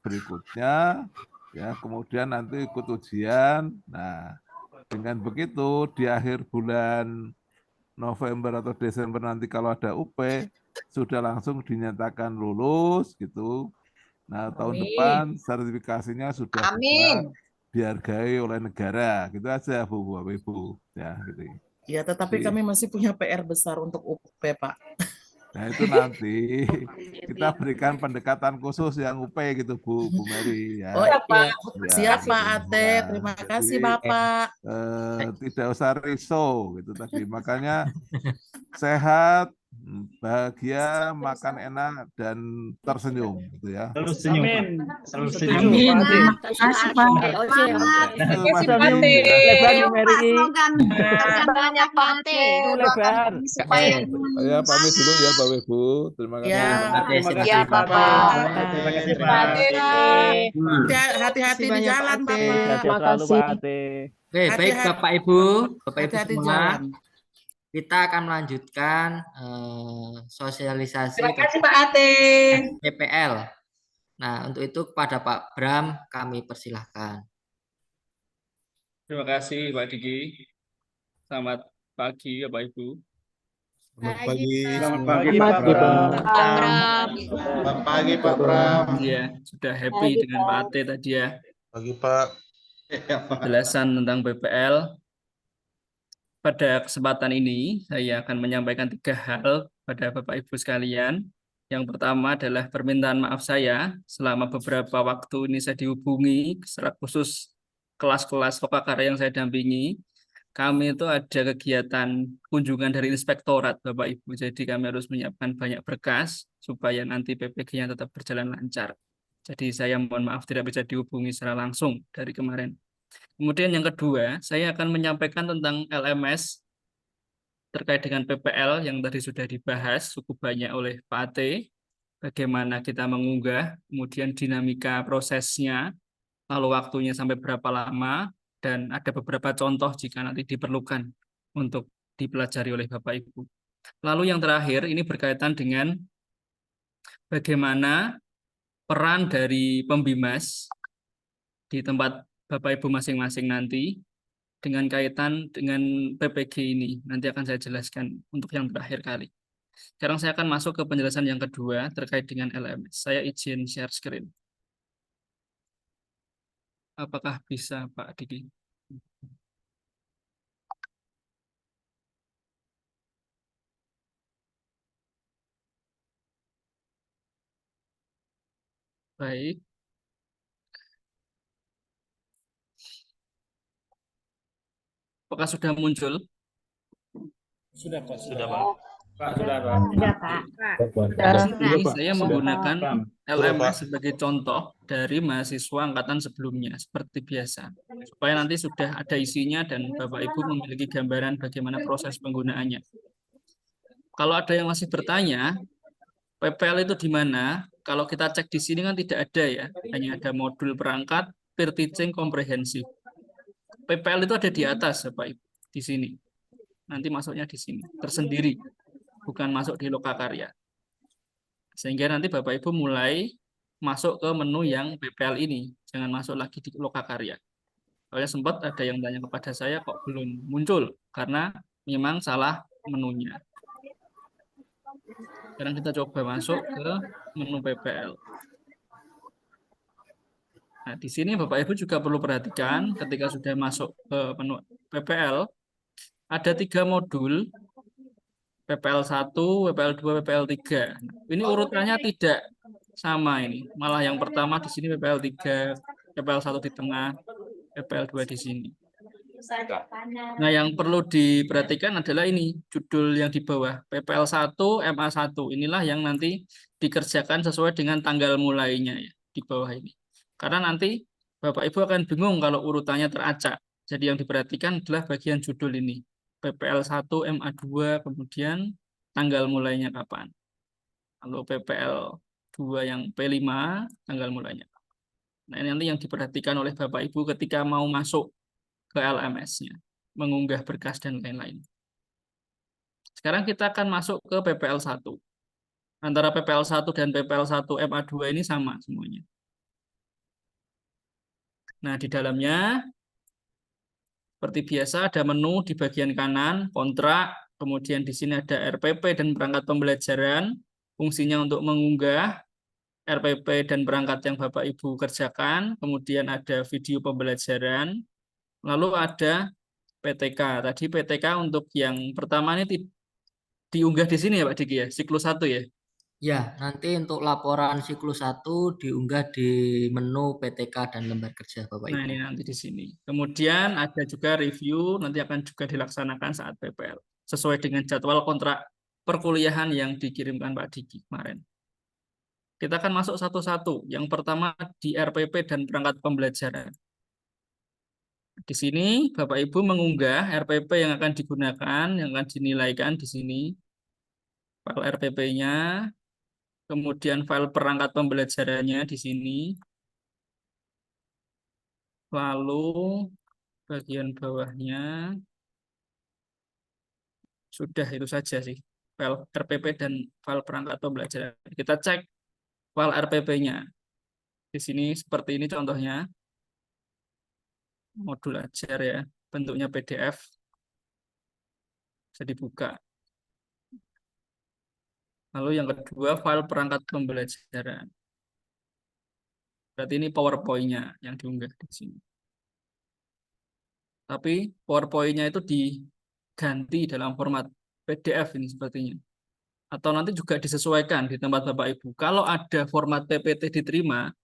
berikutnya, ya kemudian nanti ikut ujian. Nah, dengan begitu di akhir bulan November atau Desember nanti kalau ada UP sudah langsung dinyatakan lulus gitu. Nah, tahun depan Amin. sertifikasinya sudah bisa Amin. dihargai oleh negara. Gitu aja, Bu, Bapak Ibu. Ya, gitu. Ya, tetapi Jadi, kami masih punya PR besar untuk UP, Pak. nah itu nanti kita berikan pendekatan khusus yang UP gitu, Bu Mary Oh ya. iya, Ya, siap Pak gitu. Ate. Ya, Terima jadi kasih Bapak. tidak usah risau gitu tadi. Makanya sehat, bahagia, makan enak dan tersenyum gitu ya. Terus senyum, Pak. Amin. Terus Setuju, senyum. Pak Ade. Terima kasih Pak. Oke. Itu Terima Mas kasih Pak Didi Ate. ya. Lebar Bu Mary. Slogan Nah, banyak Pak Ate. lebar. Supaya Saya pamit dulu ya Bapak Ibu. Terima kasih. Ya, Terima Siap, kasih Pak Ade. Bapak. Terima kasih, Terima Pak. kasih. hati-hati di banyak, jalan Pak Ate. Bapak. Sehat selalu Pak Ade. Oke, baik Bapak Ibu Hati-hati semua, jalan. kita akan melanjutkan sosialisasi Terima kasih Pak Ate. PPL. Nah, untuk itu kepada Pak Bram kami persilahkan. Terima kasih Pak Diki. Selamat pagi Bapak Ibu. Selamat pagi. Selamat semua. pagi Pak Bram. Selamat pagi Pak Bram. Ya, sudah happy dengan Pak Ate tadi ya. Pagi Pak. Penjelasan tentang PPL. Pada kesempatan ini, saya akan menyampaikan 3 hal pada Bapak Ibu sekalian. Yang pertama adalah permintaan maaf saya, selama beberapa waktu ini saya dihubungi, secara khusus kelas-kelas lokakarya yang saya dampingi, kami itu ada kegiatan kunjungan dari inspektorat Bapak Ibu, jadi kami harus menyiapkan banyak berkas, supaya nanti PPG-nya tetap berjalan lancar. Jadi saya mohon maaf tidak bisa dihubungi secara langsung dari kemarin. Kemudian yang kedua, saya akan menyampaikan tentang LMS terkait dengan PPL yang tadi sudah dibahas cukup banyak oleh Pak Ate, bagaimana kita mengunggah, kemudian dinamika prosesnya, lalu waktunya sampai berapa lama, dan ada beberapa contoh jika nanti diperlukan untuk dipelajari oleh Bapak Ibu. Lalu yang terakhir, ini berkaitan dengan bagaimana peran dari pembimas di tempat Bapak Ibu masing-masing nanti, dengan kaitan dengan PPG ini. Nanti akan saya jelaskan untuk yang terakhir kali. Sekarang saya akan masuk ke penjelasan yang kedua terkait dengan LMS. Saya izin share screen. Apakah bisa Pak Diki? Baik. Apakah sudah muncul? Sudah, Pak. Sudah, Pak. Pak, sudah, Pak. Sudah Pak. Di sini saya menggunakan Paham. LMS sebagai contoh dari mahasiswa angkatan sebelumnya, seperti biasa. Supaya nanti sudah ada isinya dan Bapak Ibu memiliki gambaran bagaimana proses penggunaannya. Kalau ada yang masih bertanya, PPL itu di mana? Kalau kita cek di sini kan tidak ada ya, hanya ada modul perangkat, peer teaching, komprehensif. PPL itu ada di atas, Bapak Ibu, di sini. Nanti masuknya di sini, tersendiri, bukan masuk di lokakarya. Sehingga nanti Bapak Ibu mulai masuk ke menu yang PPL ini, jangan masuk lagi di lokakarya. Soalnya sempat ada yang tanya kepada saya kok belum muncul, karena memang salah menunya. Sekarang kita coba masuk ke menu PPL. Nah, di sini Bapak Ibu juga perlu perhatikan ketika sudah masuk ke menu PPL, ada 3 modul, PPL 1, PPL 2, PPL 3. Ini urutannya tidak sama ini. Malah yang pertama di sini PPL 3, PPL 1 di tengah, PPL 2 di sini. Nah, yang perlu diperhatikan adalah ini, judul yang di bawah, PPL 1, MA 1. Inilah yang nanti dikerjakan sesuai dengan tanggal mulainya ya, di bawah ini. Karena nanti Bapak Ibu akan bingung kalau urutannya teracak. Jadi yang diperhatikan adalah bagian judul ini. PPL 1, MA 2, kemudian tanggal mulainya kapan. Lalu PPL 2 yang P5, tanggal mulainya. Nah, ini nanti yang diperhatikan oleh Bapak Ibu ketika mau masuk ke LMS-nya, mengunggah berkas dan lain-lain. Sekarang kita akan masuk ke PPL 1. Antara PPL 1 dan PPL 1 MA2 ini sama semuanya. Nah, di dalamnya seperti biasa ada menu di bagian kanan, kontrak, kemudian di sini ada RPP dan perangkat pembelajaran, fungsinya untuk mengunggah RPP dan perangkat yang Bapak Ibu kerjakan, kemudian ada video pembelajaran, lalu ada PTK. Tadi PTK untuk yang pertama ini diunggah di sini ya Pak Diki ya, siklus 1 ya. Ya, nanti untuk laporan siklus 1 diunggah di menu PTK dan lembar kerja Bapak Nah, Ibu. ini nanti di sini. Kemudian ada juga review, nanti akan juga dilaksanakan saat PPL. Sesuai dengan jadwal kontrak perkuliahan yang dikirimkan Pak Diki kemarin. Kita akan masuk satu-satu. Yang pertama di RPP dan perangkat pembelajaran. Di sini Bapak Ibu mengunggah RPP yang akan digunakan, yang akan dinilaikan di sini. File RPP-nya, kemudian file perangkat pembelajarannya di sini. Lalu bagian bawahnya sudah itu saja sih. File RPP dan file perangkat pembelajaran. Kita cek file RPP-nya. Di sini seperti ini contohnya. Modul ajar ya, bentuknya PDF. Bisa dibuka. Lalu yang kedua, file perangkat pembelajaran. Berarti ini PowerPoint-nya yang diunggah di sini. Tapi PowerPoint-nya itu diganti dalam format PDF ini sepertinya. Atau nanti juga disesuaikan di tempat Bapak Ibu. Kalau ada format PPT diterima,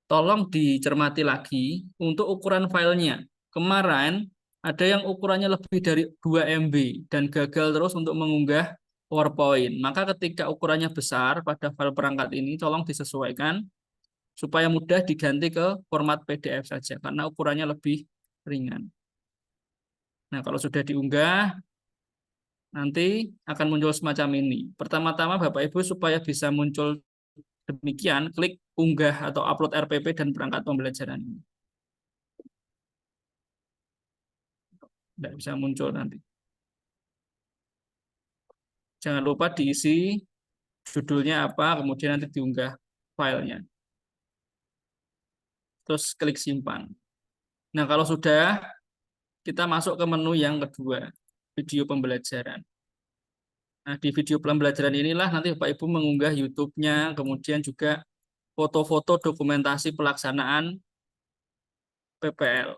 tolong dicermati lagi untuk ukuran filenya. Kemarin ada yang ukurannya lebih dari 2 MB dan gagal terus untuk mengunggah PowerPoint. Maka ketika ukurannya besar pada file perangkat ini, tolong disesuaikan supaya mudah diganti ke format PDF saja, karena ukurannya lebih ringan. Nah, kalau sudah diunggah, nanti akan muncul semacam ini. Pertama-tama Bapak Ibu supaya bisa muncul demikian, klik unggah atau upload RPP dan perangkat pembelajaran ini. Tidak bisa muncul nanti. Jangan lupa diisi judulnya apa, kemudian nanti diunggah filenya. Terus klik simpan. Nah, kalau sudah, kita masuk ke menu yang kedua, video pembelajaran. Nah, di video pembelajaran inilah nanti Bapak Ibu mengunggah YouTube-nya, kemudian juga foto-foto dokumentasi pelaksanaan PPL.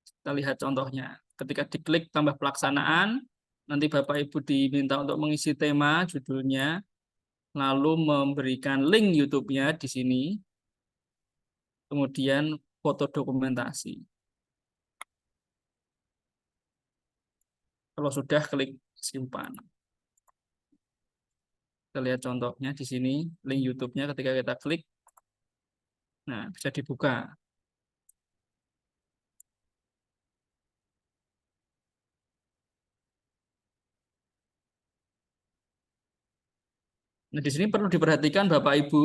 Kita lihat contohnya. Ketika diklik tambah pelaksanaan, nanti Bapak Ibu diminta untuk mengisi tema, judulnya, lalu memberikan link YouTube-nya di sini, kemudian foto dokumentasi. Kalau sudah, klik simpan. Kita lihat contohnya di sini, link YouTube-nya ketika kita klik, nah bisa dibuka. Nah, di sini perlu diperhatikan Bapak Ibu,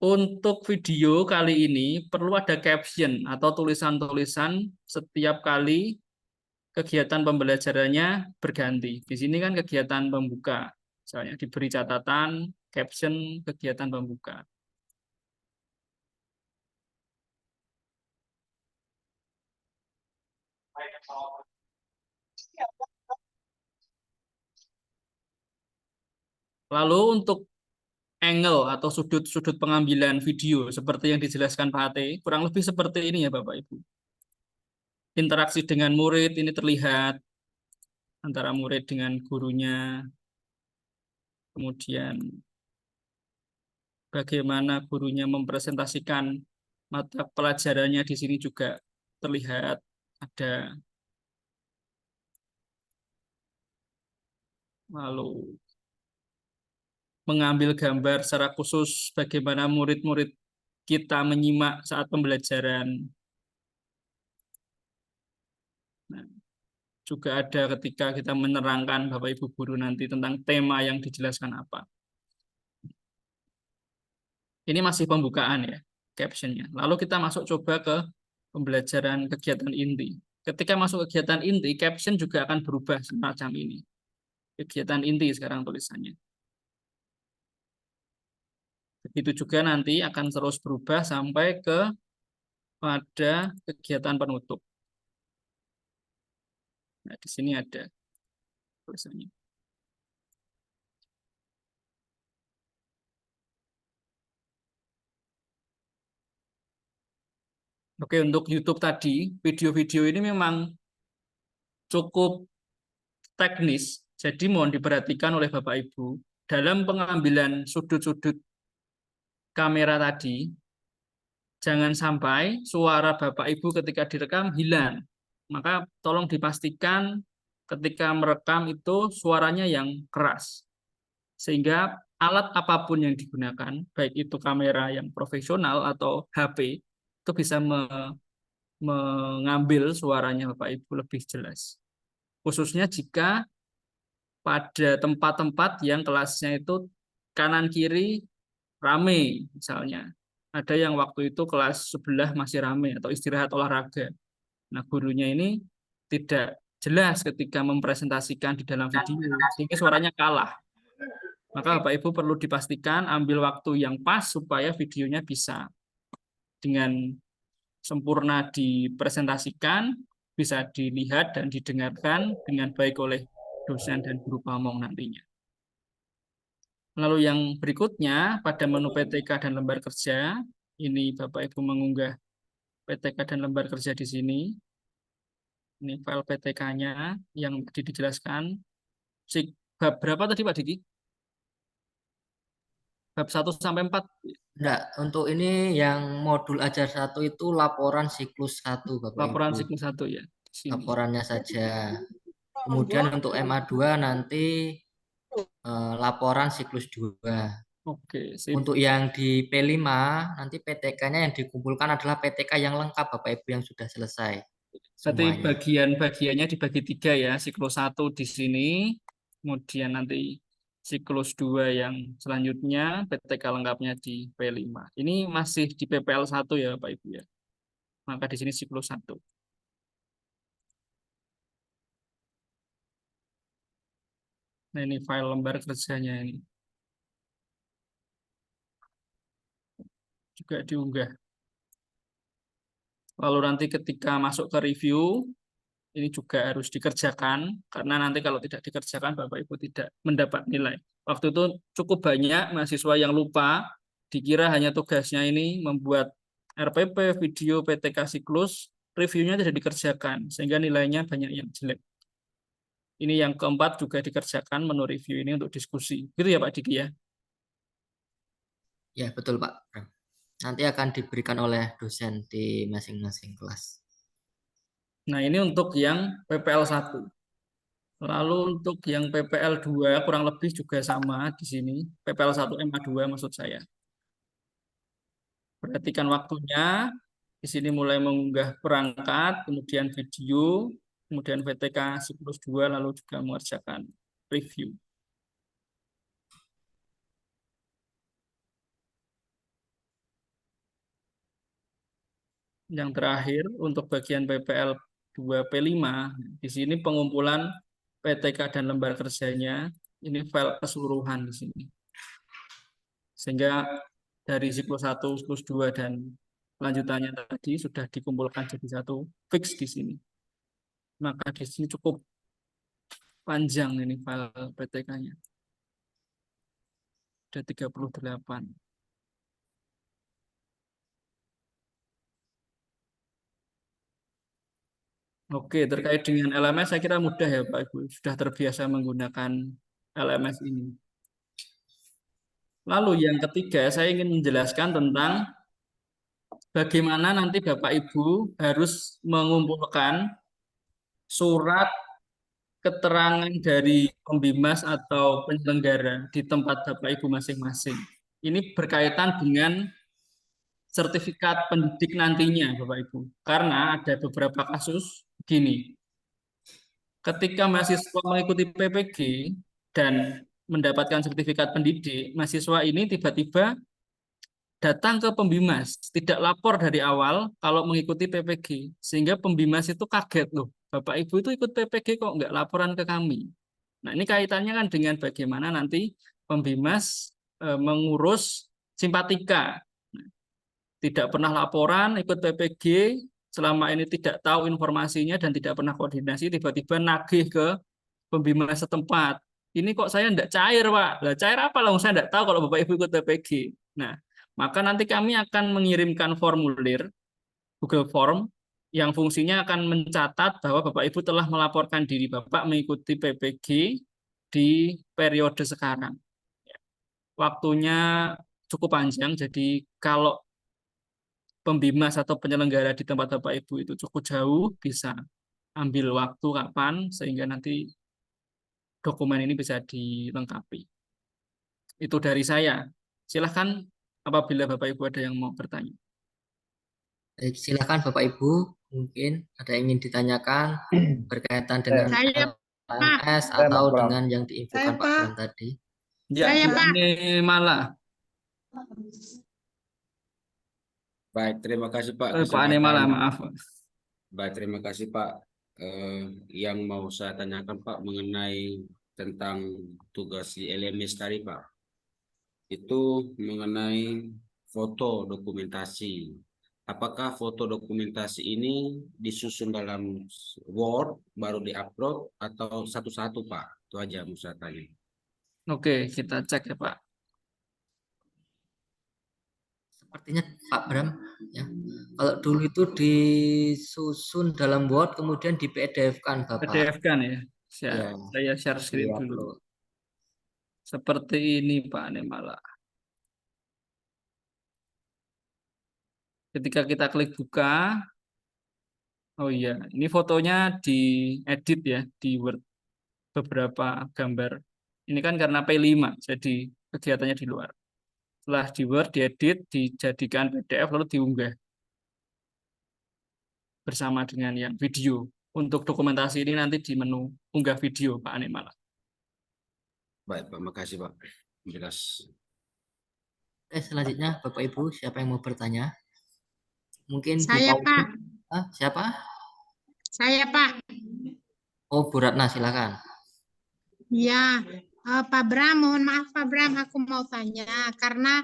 untuk video kali ini perlu ada caption atau tulisan-tulisan setiap kali kegiatan pembelajarannya berganti. Di sini kan kegiatan pembuka, misalnya diberi catatan, caption, kegiatan pembuka. Lalu untuk angle atau sudut-sudut pengambilan video seperti yang dijelaskan Pak Ate, kurang lebih seperti ini ya Bapak Ibu. Interaksi dengan murid ini terlihat antara murid dengan gurunya. Kemudian bagaimana gurunya mempresentasikan mata pelajarannya di sini juga terlihat ada. Lalu mengambil gambar secara khusus bagaimana murid-murid kita menyimak saat pembelajaran. Nah, juga ada ketika kita menerangkan Bapak Ibu guru nanti tentang tema yang dijelaskan apa. Ini masih pembukaan ya, captionnya. Lalu kita masuk coba ke pembelajaran kegiatan inti. Ketika masuk kegiatan inti, caption juga akan berubah semacam ini. Kegiatan inti sekarang tulisannya. Begitu juga nanti akan terus berubah sampai ke pada kegiatan penutup. Nah, di sini ada tulisannya. Oke, untuk YouTube tadi, video-video ini memang cukup teknis, jadi mohon diperhatikan oleh Bapak Ibu dalam pengambilan sudut-sudut kamera tadi, jangan sampai suara Bapak Ibu ketika direkam hilang. Maka tolong dipastikan ketika merekam itu suaranya yang keras. Sehingga alat apapun yang digunakan, baik itu kamera yang profesional atau HP, itu bisa mengambil suaranya Bapak Ibu lebih jelas. Khususnya jika pada tempat-tempat yang kelasnya itu kanan kiri rame misalnya. Ada yang waktu itu kelas sebelah masih rame atau istirahat olahraga. Nah, gurunya ini tidak jelas ketika mempresentasikan di dalam video, sehingga suaranya kalah. Maka Bapak Ibu perlu dipastikan ambil waktu yang pas supaya videonya bisa dengan sempurna dipresentasikan, bisa dilihat dan didengarkan dengan baik oleh dosen dan guru pamong nantinya. Lalu yang berikutnya pada menu PTK dan lembar kerja, ini Bapak Ibu mengunggah PTK dan lembar kerja di sini. Ini file PTK-nya yang tadi dijelaskan. Bab berapa tadi Pak Diki? Bab 1 sampai 4. Enggak, untuk ini yang modul ajar 1 itu laporan siklus 1, Bapak Laporan Ibu. siklus 1 ya. Di sini. Laporannya saja. Kemudian untuk MA2 nanti laporan siklus 2. Oke, sip. Untuk yang di P5 nanti PTK-nya yang dikumpulkan adalah PTK yang lengkap Bapak Ibu yang sudah selesai. Berarti Semuanya. bagian-bagiannya dibagi 3 ya. Siklus 1 di sini, kemudian nanti siklus 2 yang selanjutnya, PTK lengkapnya di P5. Ini masih di PPL 1 ya Bapak Ibu ya. Maka di sini siklus 1. Nah, ini file lembar kerjanya ini. Juga diunggah. Lalu nanti ketika masuk ke review, ini juga harus dikerjakan, karena nanti kalau tidak dikerjakan, Bapak Ibu tidak mendapat nilai. Waktu itu cukup banyak mahasiswa yang lupa, dikira hanya tugasnya ini membuat RPP, video, PTK siklus, reviewnya tidak dikerjakan, sehingga nilainya banyak yang jelek. Ini yang keempat juga dikerjakan menu review ini untuk diskusi. Gitu ya Pak Diki ya? Ya, betul Pak. Nanti akan diberikan oleh dosen di masing-masing kelas. Nah, ini untuk yang PPL 1. Lalu untuk yang PPL 2 kurang lebih juga sama di sini. PPL 1 MA2 maksud saya. Perhatikan waktunya. Di sini mulai mengunggah perangkat, kemudian video, kemudian PTK siklus 2, lalu juga mengerjakan review. Yang terakhir untuk bagian PPL 2P5, di sini pengumpulan PTK dan lembar kerjanya, ini file keseluruhan di sini. Sehingga dari siklus 1, siklus 2, dan lanjutannya tadi sudah dikumpulkan jadi satu fix di sini. Maka di sini cukup panjang ini file PTK-nya. Ada 38. Oke, terkait dengan LMS saya kira mudah ya Pak Ibu. Sudah terbiasa menggunakan LMS ini. Lalu yang ketiga, saya ingin menjelaskan tentang bagaimana nanti Bapak Ibu harus mengumpulkan surat keterangan dari pembimas atau penyelenggara di tempat Bapak Ibu masing-masing. Ini berkaitan dengan sertifikat pendidik nantinya Bapak Ibu. Karena ada beberapa kasus begini. Ketika mahasiswa mengikuti PPG dan mendapatkan sertifikat pendidik, mahasiswa ini tiba-tiba datang ke pembimas, tidak lapor dari awal kalau mengikuti PPG, sehingga pembimas itu kaget loh, Bapak Ibu itu ikut PPG kok nggak laporan ke kami. Nah ini kaitannya kan dengan bagaimana nanti pembimas mengurus simpatika. Nah, tidak pernah laporan, ikut PPG, selama ini tidak tahu informasinya dan tidak pernah koordinasi, tiba-tiba nagih ke pembina setempat. Ini kok saya tidak cair, Pak. Lah cair apa lah? Saya tidak tahu kalau Bapak Ibu ikut PPG. Nah, maka nanti kami akan mengirimkan formulir Google Form yang fungsinya akan mencatat bahwa Bapak Ibu telah melaporkan diri Bapak mengikuti PPG di periode sekarang. Waktunya cukup panjang, jadi kalau pembimas atau penyelenggara di tempat Bapak Ibu itu cukup jauh, bisa ambil waktu kapan sehingga nanti dokumen ini bisa dilengkapi. Itu dari saya. Silahkan apabila Bapak Ibu ada yang mau bertanya. Baik, silakan Bapak Ibu, mungkin ada yang ingin ditanyakan berkaitan dengan Saya, LMS Saya, atau Mas Bram. dengan yang diinfokan Saya, Pak Pak. Bram tadi. Ya, Saya, Bu Pak. Ane Mala. Baik, terima kasih Pak. Pak Ane Mala, Kesempatan. maaf. Baik, terima kasih Pak. Yang mau saya tanyakan Pak mengenai tentang tugas di LMS tadi Pak. Itu mengenai foto dokumentasi. Apakah foto dokumentasi ini disusun dalam Word baru diupload atau satu-satu Pak? Itu aja mau saya tanya. Oke, kita cek ya Pak. Sepertinya Pak Bram, ya. Kalau dulu itu disusun dalam Word, kemudian di PDF-kan Bapak. PDF kan ya. Ya. Saya share screen Iya, dulu. Seperti ini Pak Ane Mala. Ketika kita klik buka, oh iya, ini fotonya diedit ya di Word, beberapa gambar. Ini kan karena P5, jadi kegiatannya di luar. Setelah di Word, diedit, dijadikan PDF, lalu diunggah bersama dengan yang video. Untuk dokumentasi ini nanti di menu unggah video Pak Ane Mala. Baik Pak, makasih Pak. Jelas. Oke, selanjutnya Bapak Ibu, siapa yang mau bertanya? Mungkin Bu Saya, Pauli. Pak. Siapa? Saya, Pak. Oh, Bu Ratna, silakan. Ya, Pak Bram, mohon maaf Pak Bram, aku mau tanya karena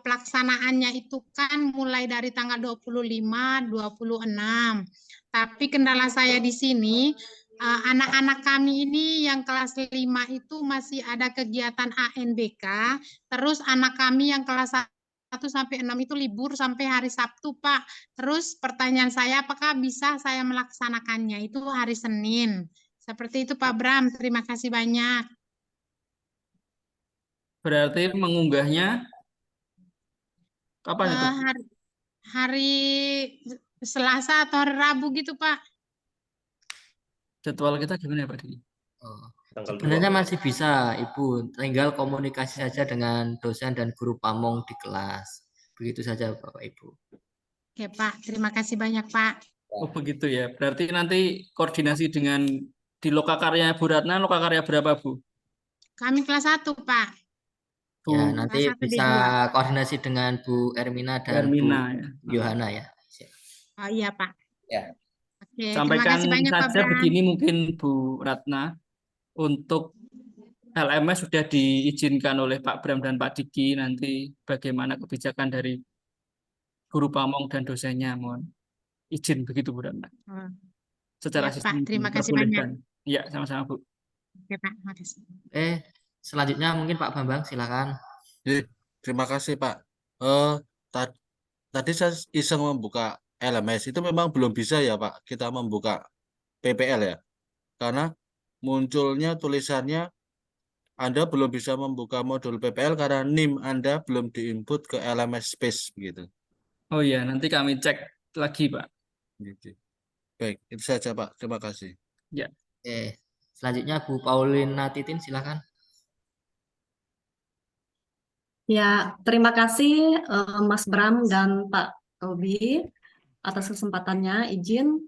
pelaksanaannya itu kan mulai dari tanggal 25, 26. Tapi kendala saya di sini, anak-anak kami ini yang kelas 5 itu masih ada kegiatan ANBK, terus anak kami yang kelas 1 sampai 6 itu libur sampai hari Sabtu, Pak. Terus pertanyaan saya, apakah bisa saya melaksanakannya itu hari Senin? Seperti itu Pak Bram, terima kasih banyak. Berarti mengunggahnya kapan itu? Hari Selasa atau hari Rabu gitu Pak. Jadwal kita gimana ya Pak Diki? Oh, Tanggal sebenarnya 2. masih bisa, Ibu. Tinggal komunikasi saja dengan dosen dan guru pamong di kelas. Begitu saja, Bapak Ibu. Oke Pak, terima kasih banyak Pak. Oh begitu ya. Berarti nanti koordinasi dengan di lokakarya Bu Ratna, lokakarya berapa Bu? Kami kelas 1 Pak. Ya, Bu nanti kelas 1 bisa D2. koordinasi dengan Bu Ermina dan Hermina ya. Bu Yohana ya. Oh iya Pak. Ya. Oke, terima Sampaikan kasih banyak Pak saja Bram. begini mungkin Bu Ratna, untuk LMS sudah diizinkan oleh Pak Bram dan Pak Diki, nanti bagaimana kebijakan dari guru pamong dan dosennya, mohon izin begitu Bu Ratna. Secara Ya, Pak, sistem terima kasih diperbolehkan. Iya, sama-sama Bu. Oke Pak, makasih. Selanjutnya mungkin Pak Bambang, silakan. Terima kasih Pak. Tadi saya iseng membuka LMS, itu memang belum bisa ya Pak, kita membuka PPL ya. Karena munculnya tulisannya Anda belum bisa membuka modul PPL karena NIM Anda belum diinput ke LMS Space begitu. Oh iya, nanti kami cek lagi Pak. Gitu. Baik, itu saja Pak. Terima kasih. Ya. Selanjutnya Bu Paulina Titin, silakan. Ya, terima kasih Mas Bram dan Pak Robi atas kesempatannya. Izin,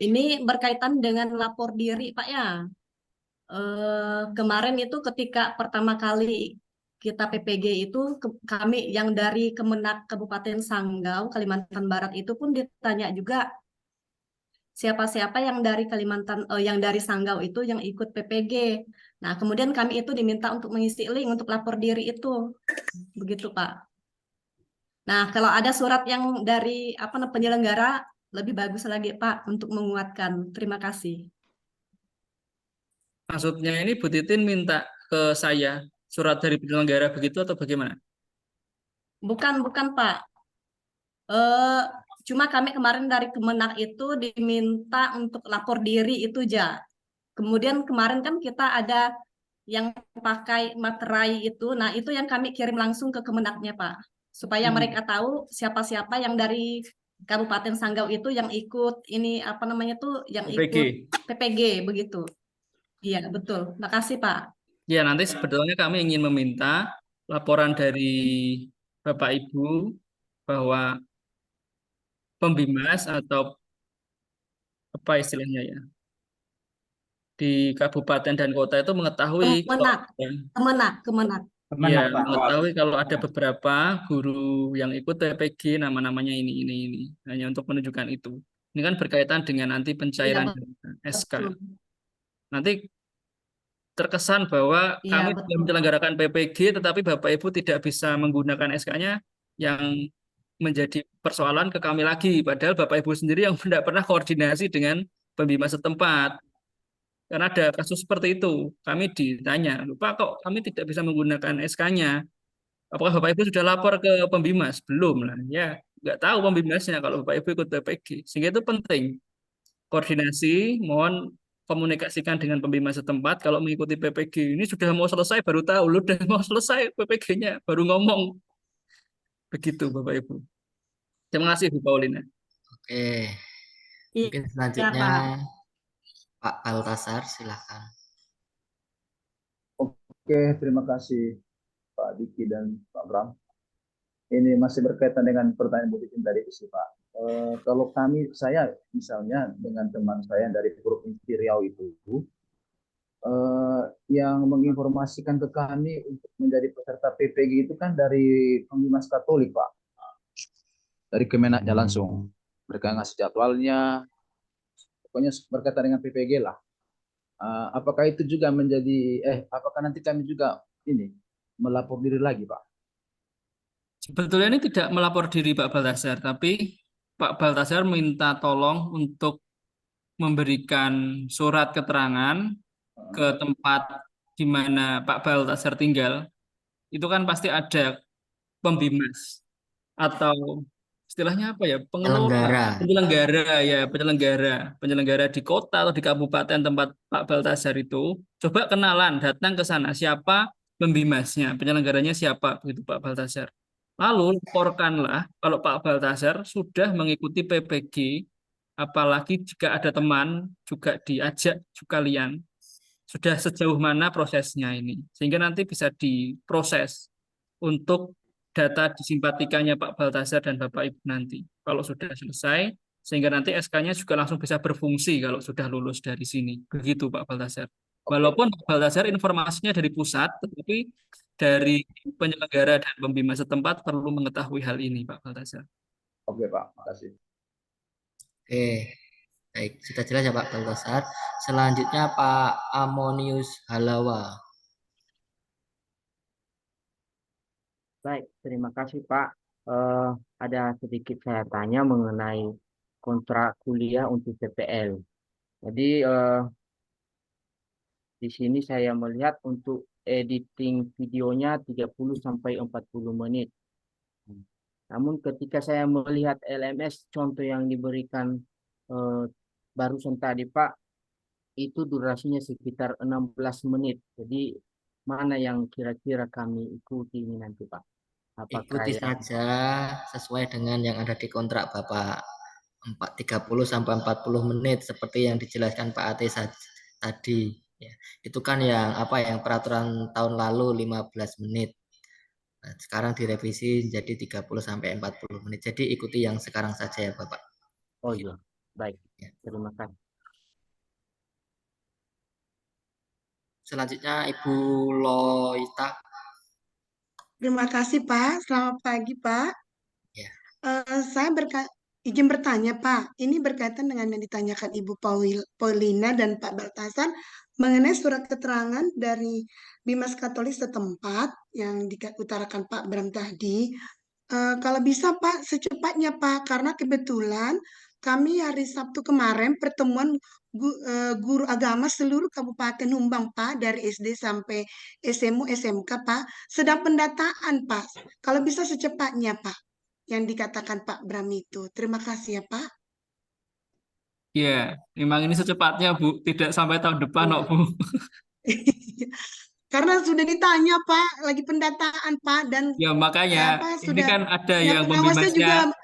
ini berkaitan dengan lapor diri Pak ya. Kemarin itu ketika pertama kali kita PPG itu kami yang dari Kemenak Kabupaten Sanggau, Kalimantan Barat itu pun ditanya juga siapa-siapa yang dari yang dari Sanggau itu yang ikut PPG. Nah, kemudian kami itu diminta untuk mengisi link untuk lapor diri itu. Begitu, Pak. Nah, kalau ada surat yang dari penyelenggara lebih bagus lagi Pak untuk menguatkan. Terima kasih. Maksudnya ini Bu Titin minta ke saya surat dari penyelenggara begitu atau bagaimana? Bukan Pak. Eh, cuma kami kemarin dari Kemenak itu diminta untuk lapor diri itu aja. Kemudian kemarin kan kita ada yang pakai materai itu. Nah, itu yang kami kirim langsung ke Kemenaknya, Pak. Supaya mereka tahu siapa-siapa yang dari Kabupaten Sanggau itu yang ikut ini yang PPG. ikut PPG begitu. Iya, betul. Makasih, Pak. Ya, nanti sebetulnya kami ingin meminta laporan dari Bapak Ibu bahwa pembimas atau apa istilahnya ya, di kabupaten dan kota itu mengetahui Kemenak. ya, Pak. mengetahui kalau ada beberapa guru yang ikut PPG namanya ini. Hanya untuk menunjukkan itu. Ini kan berkaitan dengan nanti pencairan SK. Betul. Nanti terkesan bahwa Iya, kami betul. sudah menyelenggarakan PPG tetapi Bapak Ibu tidak bisa menggunakan SK-nya, yang menjadi persoalan ke kami lagi. Padahal Bapak Ibu sendiri yang tidak pernah koordinasi dengan pembimbing setempat. Karena ada kasus seperti itu. Kami ditanya, Pak kok kami tidak bisa menggunakan SK-nya? Apakah Bapak Ibu sudah lapor ke pembimas? Belum lah. Ya, nggak tahu pembimasnya kalau Bapak Ibu ikut PPG. Sehingga itu penting. Koordinasi, mohon komunikasikan dengan pembimbing setempat kalau mengikuti PPG. Ini sudah mau selesai baru tahu, lu udah mau selesai PPG-nya baru ngomong. Begitu Bapak Ibu. Terima kasih Bu Paulina. Oke, Iya, mungkin selanjutnya Pak. Pak Baltasar, silakan. Oke, terima kasih Pak Diki dan Pak Bram. Ini masih berkaitan dengan pertanyaan Bu Titin tadi sih Pak. Kalau saya misalnya dengan teman saya dari Provinsi Riau itu, yang menginformasikan ke kami untuk menjadi peserta PPG itu kan dari Pembimas Katolik Pak, dari Kemenaknya langsung. Mereka ngasih jadwalnya, pokoknya berkaitan dengan PPG lah. Apakah itu juga apakah nanti kami juga ini melapor diri lagi Pak? Sebetulnya ini tidak melapor diri Pak Baltasar, tapi Pak Baltasar minta tolong untuk memberikan surat keterangan ke tempat di mana Pak Baltasar tinggal. Itu kan pasti ada pembimas atau istilahnya apa ya, pengelola, penyelenggara di kota atau di kabupaten tempat Pak Baltasar itu. Coba kenalan, datang ke sana, siapa pembimasnya, penyelenggaranya siapa, begitu Pak Baltasar. Lalu laporkanlah kalau Pak Baltasar sudah mengikuti PPG, apalagi jika ada teman juga diajak sekalian, sudah sejauh mana prosesnya ini, sehingga nanti bisa diproses untuk data disimpatikannya Pak Baltasar dan Bapak Ibu nanti. Kalau sudah selesai, sehingga nanti SK-nya juga langsung bisa berfungsi kalau sudah lulus dari sini. Begitu Pak Baltasar. Walaupun Pak Baltasar informasinya dari pusat, tetapi dari penyelenggara dan pembimbing setempat perlu mengetahui hal ini Pak Baltasar. Oke Pak, makasih. Oke, baik, sudah jelas ya Pak Baltasar. Selanjutnya Pak Amonius Halawa. Baik, terima kasih Pak. Ada sedikit saya tanya mengenai kontrak kuliah untuk PPL. Jadi di sini saya melihat untuk editing videonya 30-40 menit. Namun ketika saya melihat LMS contoh yang diberikan barusan tadi Pak, itu durasinya sekitar 16 menit. Jadi mana yang kira-kira kami ikuti ini nanti Pak? Ikuti saja sesuai dengan yang ada di kontrak Bapak, 30-40 menit seperti yang dijelaskan Pak Ate tadi. Ya, itu kan yang peraturan tahun lalu 15 menit. Nah, sekarang direvisi jadi 30-40 menit. Jadi ikuti yang sekarang saja ya Bapak. Oh iya, baik. Ya, terima kasih. Selanjutnya Ibu Loita. Terima kasih Pak. Selamat pagi Pak. Ya. Saya izin bertanya Pak. Ini berkaitan dengan yang ditanyakan Ibu Paulina dan Pak Baltasar mengenai surat keterangan dari Bimas Katolik setempat yang diutarakan Pak Bram tadi. Kalau bisa Pak, secepatnya Pak, karena kebetulan kami hari Sabtu kemarin pertemuan guru agama seluruh Kabupaten Humbang Pak, dari SD sampai SMU, SMK Pak, sedang pendataan Pak. Kalau bisa secepatnya Pak, yang dikatakan Pak Bram itu. Terima kasih ya Pak. Ya, memang ini secepatnya Bu, tidak sampai tahun depan kok Bu. Karena sudah ditanya Pak, lagi pendataan Pak, dan Ya makanya apa ini sudah kan ada yang pengawasnya juga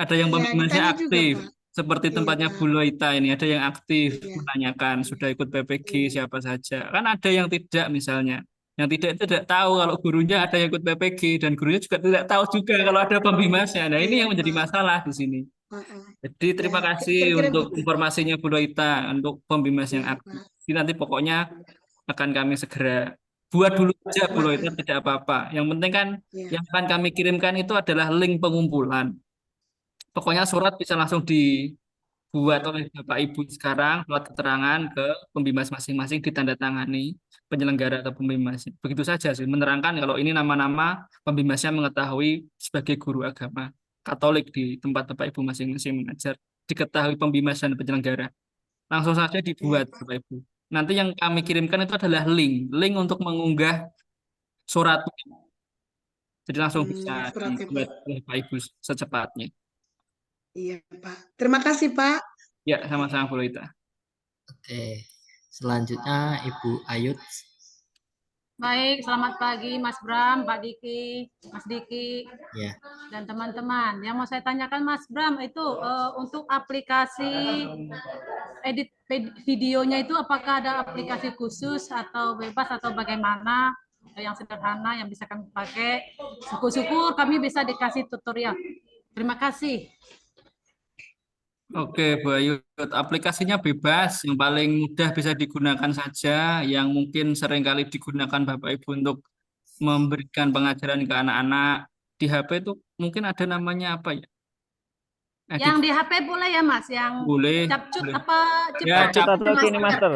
pembimasnya ditanya juga aktif. Pak. Seperti Iya tempatnya Pak. Bu Loita ini, ada yang aktif Iya. menanyakan sudah ikut PPG Iya. siapa saja. Kan ada yang tidak misalnya. Yang tidak tahu kalau gurunya ada yang ikut PPG dan gurunya juga tidak tahu juga kalau ada pembimasnya. Nah, ini Iya yang menjadi Pak. masalah di sini. Heeh. Jadi terima Ya, kasih kira-kira untuk gitu. informasinya Bu Loita untuk pembimas yang Iya aktif. Pak. Jadi nanti pokoknya akan kami segera buat dulu aja Bu Loita, tidak apa-apa. Yang penting kan Iya. yang akan kami kirimkan itu adalah link pengumpulan. Pokoknya surat bisa langsung dibuat oleh Bapak Ibu sekarang, surat keterangan ke pembimas masing-masing ditandatangani penyelenggara atau pembimas. Begitu saja sih, menerangkan kalau ini nama-nama pembimasnya mengetahui sebagai guru agama Katolik di tempat Bapak Ibu masing-masing mengajar, diketahui pembimas dan penyelenggara. Langsung saja Iya dibuat Pak. Bapak Ibu. Nanti yang kami kirimkan itu adalah link untuk mengunggah surat. Jadi langsung bisa Suratnya Pak. dibuat oleh Bapak Ibu secepatnya. Iya Pak. Terima kasih Pak. Ya, sama-sama Bu Loita. Oke, selanjutnya Ibu Ayut. Baik, selamat pagi Mas Bram, Pak Diki, Mas Diki, Ya. dan teman-teman. Yang mau saya tanyakan Mas Bram itu untuk aplikasi edit videonya itu apakah ada aplikasi khusus atau bebas atau bagaimana yang sederhana yang bisa kami pakai? Syukur-syukur kami bisa dikasih tutorial. Terima kasih. Oke, Bu Ayu, aplikasinya bebas, yang paling mudah bisa digunakan saja, yang mungkin seringkali digunakan Bapak Ibu untuk memberikan pengajaran ke anak-anak. Di HP itu mungkin ada namanya apa ya? Yang di HP boleh ya Mas? Yang Boleh, capcut boleh. apa Ya, capcut capcut. KineMaster.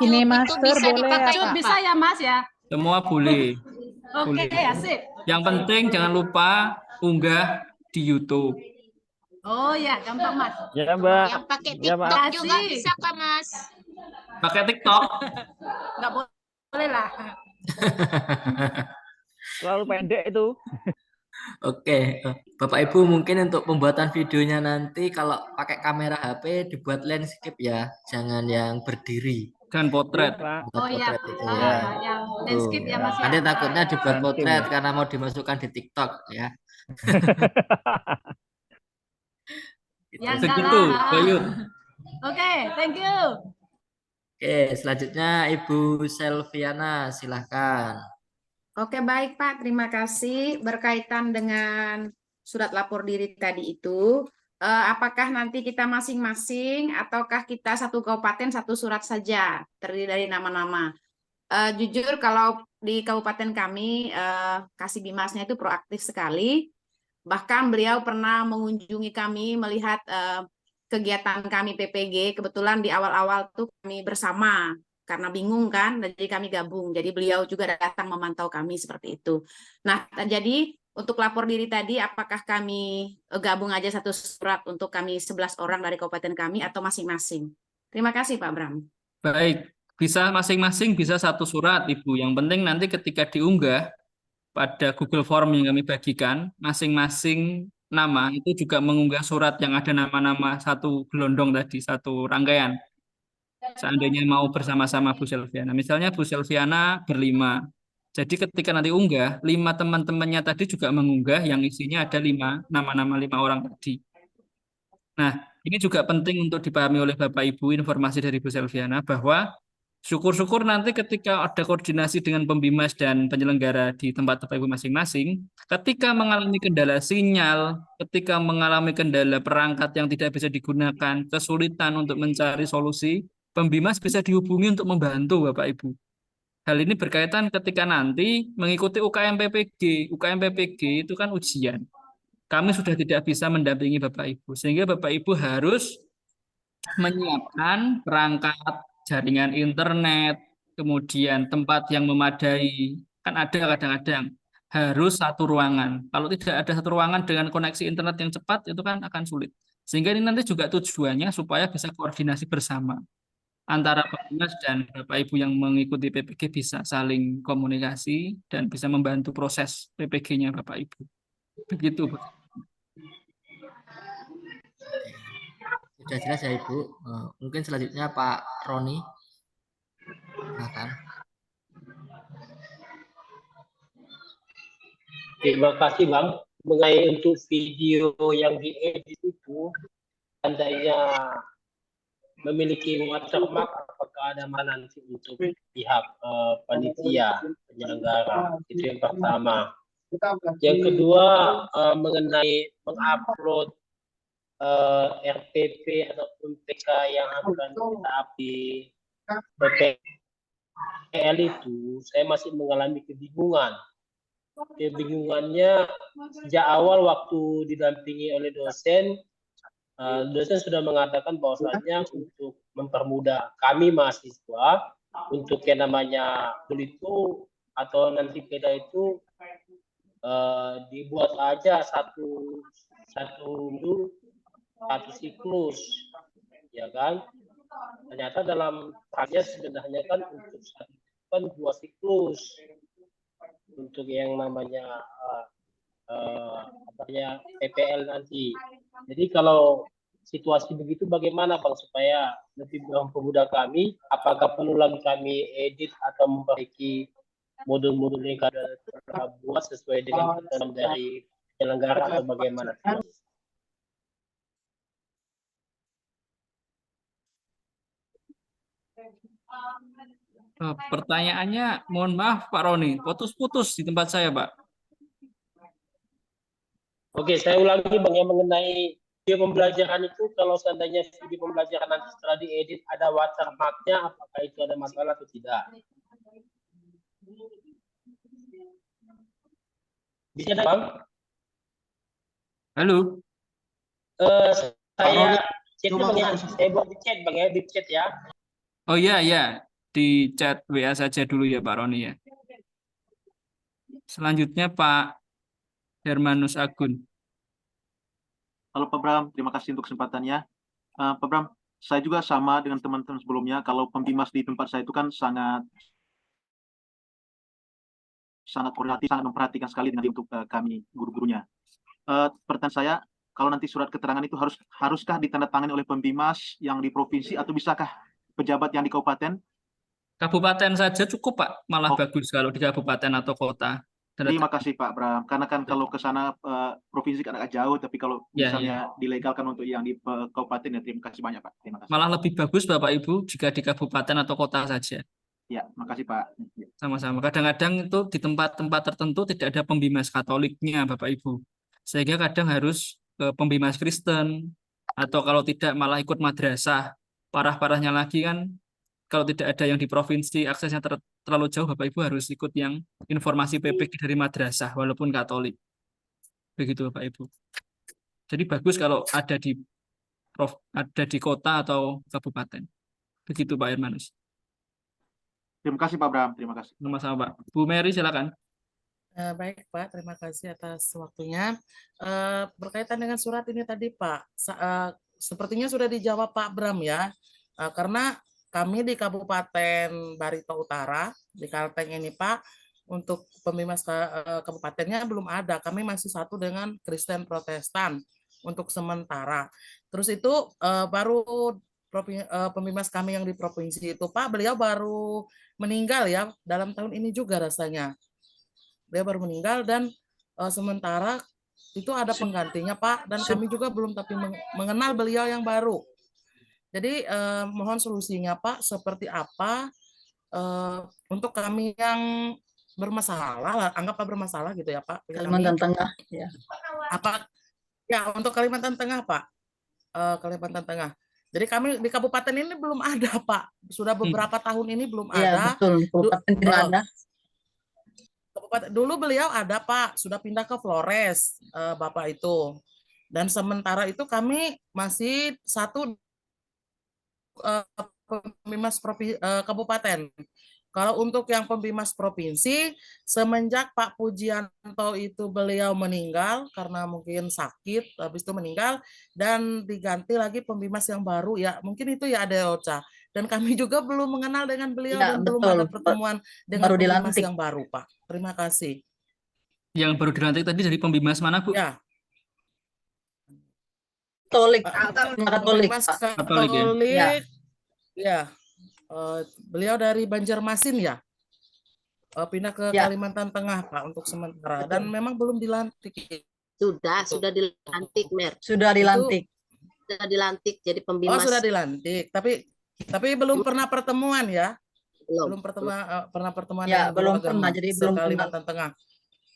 KineMaster Itu bisa dipakai bisa ya Mas ya? Semua boleh. Oke, Boleh. asik. Yang penting jangan lupa unggah di YouTube. Oh ya, gampang Mas. Ya Mbak. Yang pakai Ya, Mbak. TikTok juga bisa Kak Mas? Pakai TikTok? Nggak boleh lah. Terlalu pendek itu. Oke, Bapak Ibu mungkin untuk pembuatan videonya nanti kalau pakai kamera HP dibuat landscape ya, jangan yang berdiri. Dan potret. Oh iya, Potret itu ya. yang landscape ya Mas ya. Nanti takutnya dibuat Landscape. potret karena mau dimasukkan di TikTok ya. Yang Segitu, galak. Bayu. Oke, thank you. Oke, selanjutnya Ibu Selviana, silahkan. Oke, baik Pak. Terima kasih. Berkaitan dengan surat lapor diri tadi itu, apakah nanti kita masing-masing ataukah kita satu kabupaten satu surat saja, terdiri dari nama-nama? Jujur kalau di kabupaten kami, Kasih Bimasnya itu proaktif sekali. Bahkan beliau pernah mengunjungi kami melihat kegiatan kami PPG. Kebetulan di awal-awal tuh kami bersama karena bingung kan, jadi kami gabung. Jadi beliau juga datang memantau kami seperti itu. Nah, jadi untuk lapor diri tadi, apakah kami gabung aja satu surat untuk kami 11 orang dari kabupaten kami atau masing-masing? Terima kasih Pak Bram. Baik, bisa masing-masing, bisa satu surat Ibu. Yang penting nanti ketika diunggah pada Google Form yang kami bagikan, masing-masing nama itu juga mengunggah surat yang ada nama-nama satu gelondong tadi, satu rangkaian. Seandainya mau bersama-sama Bu Selviana. Misalnya Bu Selviana berlima. Jadi ketika nanti unggah, 5 teman-temannya tadi juga mengunggah yang isinya ada 5 nama-nama 5 orang tadi. Nah, ini juga penting untuk dipahami oleh Bapak Ibu informasi dari Bu Selviana bahwa syukur-syukur nanti ketika ada koordinasi dengan pembimas dan penyelenggara di tempat Bapak Ibu masing-masing, ketika mengalami kendala sinyal, ketika mengalami kendala perangkat yang tidak bisa digunakan, kesulitan untuk mencari solusi, pembimas bisa dihubungi untuk membantu Bapak Ibu. Hal ini berkaitan ketika nanti mengikuti UKM PPG. UKM PPG itu kan ujian. Kami sudah tidak bisa mendampingi Bapak Ibu, sehingga Bapak Ibu harus menyiapkan perangkat jaringan internet, kemudian tempat yang memadai. Kan ada kadang-kadang harus satu ruangan. Kalau tidak ada satu ruangan dengan koneksi internet yang cepat, itu kan akan sulit. Sehingga ini nanti juga tujuannya supaya bisa koordinasi bersama antara Bapak dan Bapak Ibu yang mengikuti PPG bisa saling komunikasi dan bisa membantu proses PPG-nya Bapak Ibu. Begitu, Pak. Sudah jelas ya Ibu. Mungkin selanjutnya Pak Roni. Silakan. Terima kasih Bang. Mengenai untuk video yang diedit itu, andainya memiliki watermark, apakah ada mana nanti untuk pihak panitia penyelenggara? Itu yang pertama. Yang kedua, mengenai mengupload RPP ataupun PK yang akan kita update PPL itu, saya masih mengalami kebingungan. Kebingungannya sejak awal waktu didampingi oleh dosen, dosen sudah mengatakan bahwasanya untuk mempermudah kami mahasiswa untuk yang namanya itu atau nanti PEDA itu dibuat aja satu siklus, ya kan? Ternyata dalam hanya sebenarnya kan untuk kan 2 siklus untuk yang namanya PPL nanti. Jadi kalau situasi begitu bagaimana Bang supaya lebih mempermudah kami? Apakah perlu lagi kami edit atau memperbaiki modul-modul yang kita buat sesuai dengan ketentuan dari penyelenggara atau bagaimana? Pertanyaannya, mohon maaf Pak Roni, putus-putus di tempat saya, Pak. Oke, saya ulangi Bang, yang mengenai video pembelajaran itu, kalau seandainya video pembelajaran nanti setelah diedit ada watermark-nya, apakah itu ada masalah atau tidak? Bisa Bang? Halo. Saya chat Bang ya, saya buat di chat Bang ya, di chat ya. Oh iya, ya. Di chat WA saja dulu ya Pak Roni ya. Selanjutnya Pak Hermanus Agun. Halo Pak Bram, terima kasih untuk kesempatannya. Pak Bram, saya juga sama dengan teman-teman sebelumnya, kalau pembimas di tempat saya itu kan sangat koordinatif, sangat memperhatikan sekali dengan untuk kami guru-gurunya. Pertanyaan saya, kalau nanti surat keterangan itu haruskah ditandatangani oleh pembimas yang di provinsi atau bisakah pejabat yang di kabupaten? Kabupaten saja cukup Pak, malah bagus kalau di kabupaten atau kota. Terima kasih Pak Bram, karena kan kalau ke sana provinsi kan agak jauh, tapi kalau misalnya dilegalkan untuk yang di kabupaten ya terima kasih banyak Pak. Terima kasih. Malah lebih bagus Bapak Ibu jika di kabupaten atau kota saja. Ya, makasih Pak. Sama-sama. Kadang-kadang itu di tempat-tempat tertentu tidak ada pembimas Katoliknya Bapak Ibu. Sehingga kadang harus ke pembimas Kristen atau kalau tidak malah ikut madrasah. Parah-parahnya lagi kan kalau tidak ada yang di provinsi aksesnya terlalu jauh, Bapak Ibu harus ikut yang informasi PPG dari madrasah walaupun Katolik. Begitu Bapak Ibu. Jadi bagus kalau ada di kota atau kabupaten. Begitu Pak Hermanus. Terima kasih Pak Bram, terima kasih. Sama-sama Pak. Bu Mary silakan. Baik Pak, terima kasih atas waktunya. Berkaitan dengan surat ini tadi Pak, sepertinya sudah dijawab Pak Bram ya, karena kami di Kabupaten Barito Utara, di Kalteng ini Pak, untuk pembimas kabupatennya belum ada. Kami masih satu dengan Kristen Protestan untuk sementara. Terus itu baru pembimas kami yang di provinsi itu Pak, beliau baru meninggal ya, dalam tahun ini juga rasanya. Dia baru meninggal dan sementara itu ada penggantinya Pak, dan kami juga belum tapi mengenal beliau yang baru. Jadi mohon solusinya Pak seperti apa untuk kami yang bermasalah, anggaplah bermasalah gitu ya Pak. Kalimantan Tengah ya. Apa ya untuk Kalimantan Tengah Pak? Kalimantan Tengah. Jadi kami di kabupaten ini belum ada Pak. Sudah beberapa tahun ini belum ya, ada. Betul, kabupaten tidak ada. Dulu beliau ada Pak, sudah pindah ke Flores Bapak itu. Dan sementara itu kami masih satu pembimas kabupaten. Kalau untuk yang pembimas provinsi, semenjak Pak Pujianto itu beliau meninggal karena mungkin sakit, habis itu meninggal, dan diganti lagi pembimas yang baru ya, mungkin itu ya ada Ocha. Dan kami juga belum mengenal dengan beliau Ya, dan belum betul. ada pertemuan dengan Baru pembimas dilantik. yang baru, Pak. Terima kasih. Yang baru dilantik tadi dari pembimas mana, Bu? Ya, Katolik, Katolik, pembimas Pak. Katolik ya? Katolik, ya, beliau dari Banjarmasin ya, pindah ke Ya. Kalimantan Tengah, Pak, untuk sementara, dan memang belum dilantik. Sudah dilantik, Mer. Sudah dilantik. Sudah dilantik jadi Oh, pembimas. sudah dilantik, tapi belum pernah pertemuan ya? Belum pernah pertemuan Ya, dengan guru belum agama pernah, jadi belum kenal. se-Kalimantan Tengah.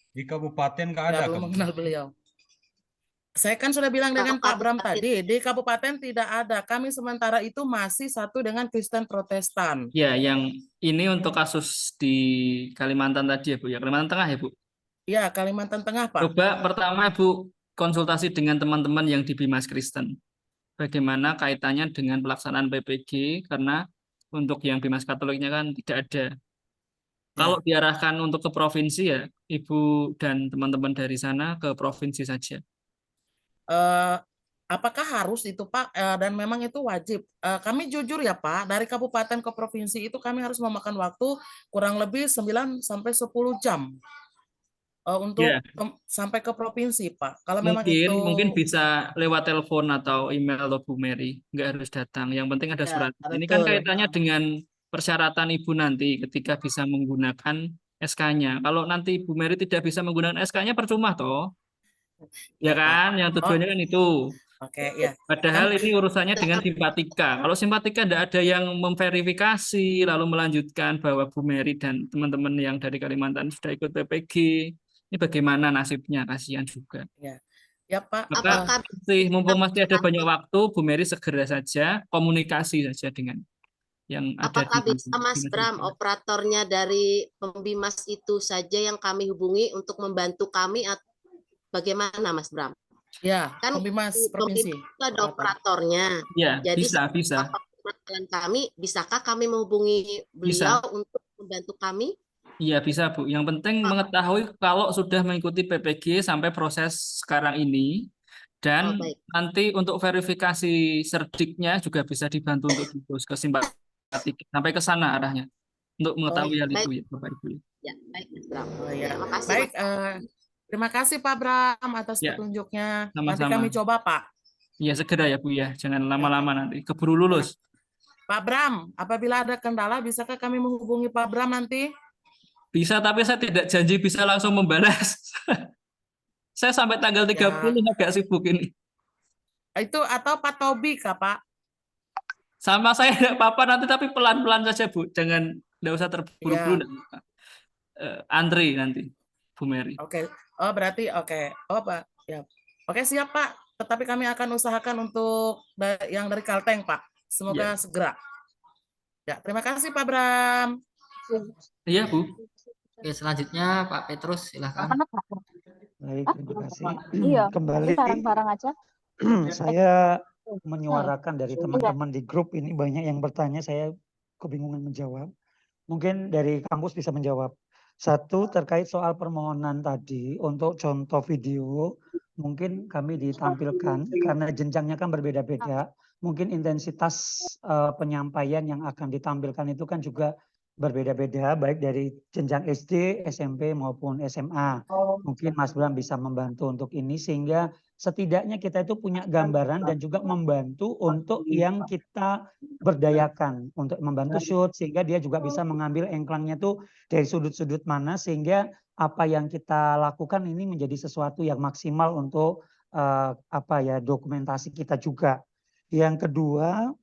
Di kabupaten nggak ada. Ya, belum mengenal beliau. Saya kan sudah bilang dengan Pak Bram tadi, di kabupaten tidak ada. Kami sementara itu masih satu dengan Kristen Protestan. Ya, yang ini untuk kasus di Kalimantan tadi ya, Bu. Ya, Kalimantan Tengah ya, Bu. Ya, Kalimantan Tengah, Pak. Coba pertama, Bu, konsultasi dengan teman-teman yang di Bimas Kristen. Bagaimana kaitannya dengan pelaksanaan PPG, karena untuk yang Bimas Katoliknya kan tidak ada. Kalau diarahkan untuk ke provinsi ya, Ibu dan teman-teman dari sana ke provinsi saja. Apakah harus itu, Pak? Dan memang itu wajib. Kami jujur ya, Pak, dari kabupaten ke provinsi itu kami harus memakan waktu kurang lebih 9 sampai 10 jam untuk sampai ke provinsi, Pak. Kalau memang itu Mungkin bisa lewat telepon atau email atau Bu Mary, nggak harus datang. Yang penting ada surat. Ini kan kaitannya dengan persyaratan Ibu nanti ketika bisa menggunakan SK-nya. Kalau nanti Bu Mary tidak bisa menggunakan SK-nya, percuma toh. Ya kan, yang tujuannya kan itu. Oke, ya. Padahal ini urusannya dengan simpatika. Kalau simpatika tidak ada yang memverifikasi, lalu melanjutkan bahwa Bu Mary dan teman-teman yang dari Kalimantan sudah ikut PPG. Ini bagaimana nasibnya, kasihan juga. Ya, ya Pak. Maka mumpung masih ada banyak waktu, Bu Mary segera saja komunikasi saja dengan yang ada. Apakah bisa Mas Bram, operatornya dari pembimas itu saja yang kami hubungi untuk membantu kami, atau bagaimana Mas Bram? Ya, kan pembimas provinsi itu ada operatornya. Ya, jadi bisa. Kami, bisakah kami menghubungi beliau untuk membantu kami? Iya, bisa, Bu. Yang penting mengetahui kalau sudah mengikuti PPG sampai proses sekarang ini, dan nanti untuk verifikasi serdiknya juga bisa dibantu untuk diurus ke simpatik sampai ke sana arahnya untuk mengetahui hal itu ya, Bapak Ibu. Ya, baik, Mas Bram. Terima kasih. Baik, terima kasih Pak Bram atas petunjuknya. Nanti kami coba, Pak. Iya, segera ya, Bu ya. Jangan lama-lama nanti keburu lulus. Pak Bram, apabila ada kendala, bisakah kami menghubungi Pak Bram nanti? Bisa, tapi saya tidak janji bisa langsung membalas. Saya sampai tanggal 30 agak sibuk ini. Itu atau Pak Tobi, Kak, Pak? Sama saya tidak apa-apa nanti, tapi pelan-pelan saja, Bu. Jangan, tidak usah terburu-buru. Antri nanti, Bu Mary. Oke. Oh, berarti oke. Oh, Pak. Ya. Oke, siap, Pak. Tetapi kami akan usahakan untuk yang dari Kalteng, Pak. Semoga segera. Ya, terima kasih Pak Bram. Iya, Bu. Oke, selanjutnya Pak Petrus, silakan. Baik, terima kasih. Kembali aja. Saya menyuarakan dari teman-teman di grup ini, banyak yang bertanya, saya kebingungan menjawab. Mungkin dari kampus bisa menjawab. Satu, terkait soal permohonan tadi untuk contoh video, mungkin kami ditampilkan karena jenjangnya kan berbeda-beda. Mungkin intensitas penyampaian yang akan ditampilkan itu kan juga berbeda-beda, baik dari jenjang SD, SMP maupun SMA. Mungkin Mas Bram bisa membantu untuk ini, sehingga setidaknya kita itu punya gambaran dan juga membantu untuk yang kita berdayakan untuk membantu shoot, sehingga dia juga bisa mengambil engklangnya tuh dari sudut-sudut mana, sehingga apa yang kita lakukan ini menjadi sesuatu yang maksimal untuk dokumentasi kita juga. Yang kedua,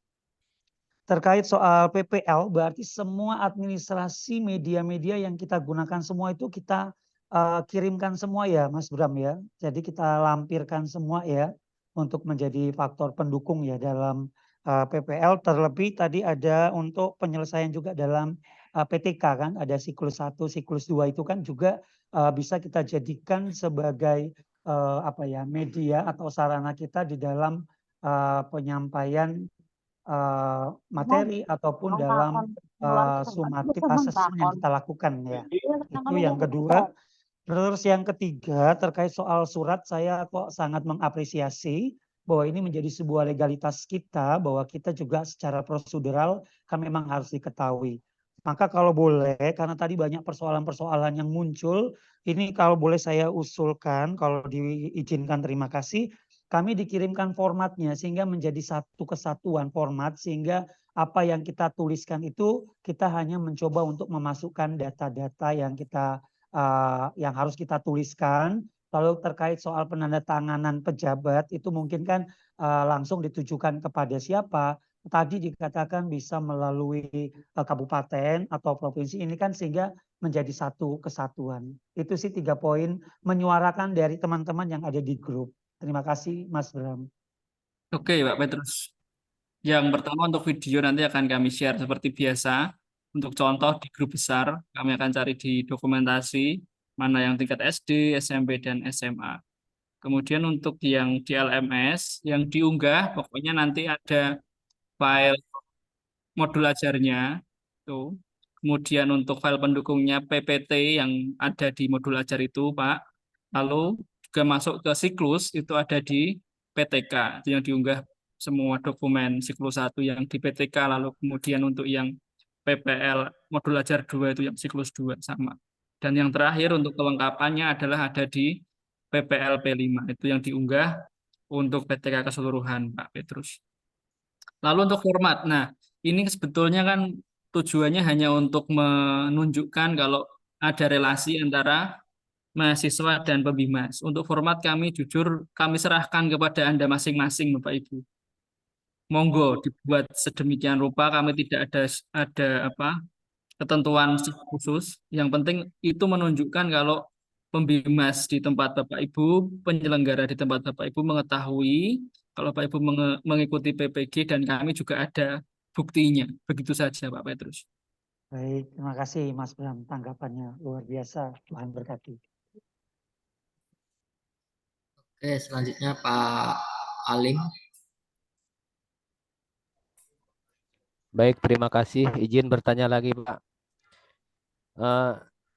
terkait soal PPL, berarti semua administrasi media-media yang kita gunakan semua itu kita kirimkan semua ya Mas Bram ya. Jadi kita lampirkan semua ya untuk menjadi faktor pendukung ya dalam PPL. Terlebih tadi ada untuk penyelesaian juga dalam PTK kan, ada siklus 1, siklus 2 itu kan juga bisa kita jadikan sebagai media atau sarana kita di dalam penyampaian materi ataupun dalam summative assessment yang kita lakukan ya. Itu yang kedua. Terus yang ketiga terkait soal surat, saya kok sangat mengapresiasi bahwa ini menjadi sebuah legalitas kita, bahwa kita juga secara prosedural kan memang harus diketahui. Maka kalau boleh, karena tadi banyak persoalan-persoalan yang muncul, ini kalau boleh saya usulkan, kalau diizinkan terima kasih, kami dikirimkan formatnya sehingga menjadi satu kesatuan format, sehingga apa yang kita tuliskan itu kita hanya mencoba untuk memasukkan data-data yang harus kita tuliskan. Lalu terkait soal penandatanganan pejabat itu mungkin kan langsung ditujukan kepada siapa. Tadi dikatakan bisa melalui kabupaten atau provinsi, ini kan sehingga menjadi satu kesatuan. Itu sih 3 poin menyuarakan dari teman-teman yang ada di grup. Terima kasih Mas Bram. Oke, Pak Petrus. Yang pertama untuk video nanti akan kami share seperti biasa. Untuk contoh di grup besar, kami akan cari di dokumentasi mana yang tingkat SD, SMP, dan SMA. Kemudian untuk yang di LMS, yang diunggah, pokoknya nanti ada file modul ajarnya. Tuh. Kemudian untuk file pendukungnya PPT yang ada di modul ajar itu, Pak. Lalu juga masuk ke siklus, itu ada di PTK, itu yang diunggah semua dokumen siklus 1 yang di PTK, lalu kemudian untuk yang PPL modul ajar 2 itu yang siklus 2 sama. Dan yang terakhir untuk kelengkapannya adalah ada di PPL P5, itu yang diunggah untuk PTK keseluruhan, Pak Petrus. Lalu untuk format, nah ini sebetulnya kan tujuannya hanya untuk menunjukkan kalau ada relasi antara mahasiswa dan pembimas. Untuk format kami jujur kami serahkan kepada Anda masing-masing Bapak Ibu. Monggo dibuat sedemikian rupa, kami tidak ada ketentuan khusus. Yang penting itu menunjukkan kalau pembimas di tempat Bapak Ibu, penyelenggara di tempat Bapak Ibu mengetahui kalau Bapak Ibu mengikuti PPG dan kami juga ada buktinya. Begitu saja Pak Petrus. Baik, terima kasih Mas Bram, tanggapannya luar biasa. Tuhan berkati. Oke, selanjutnya Pak Alim. Baik, terima kasih. Izin bertanya lagi, Pak.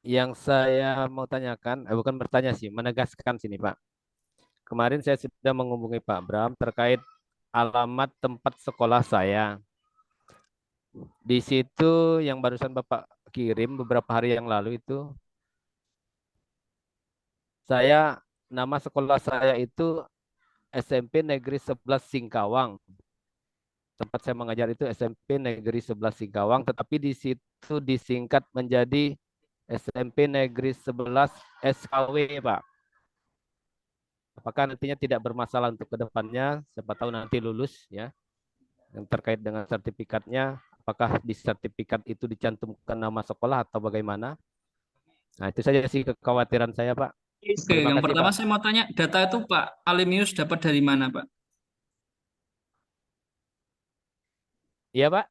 Yang saya mau tanyakan, bukan bertanya sih, menegaskan sini, Pak. Kemarin saya sudah menghubungi Pak Bram terkait alamat tempat sekolah saya. Di situ yang barusan Bapak kirim beberapa hari yang lalu itu, nama sekolah saya itu SMP Negeri 11 Singkawang. Tempat saya mengajar itu SMP Negeri 11 Singkawang, tetapi di situ disingkat menjadi SMP Negeri 11 SKW, Pak. Apakah nantinya tidak bermasalah untuk kedepannya? Siapa tahu nanti lulus ya. Yang terkait dengan sertifikatnya, apakah di sertifikat itu dicantumkan nama sekolah atau bagaimana? Nah, itu saja sih kekhawatiran saya, Pak. Oke, yang pertama saya mau tanya, data itu Pak Alimius dapat dari mana, Pak? Iya, Pak.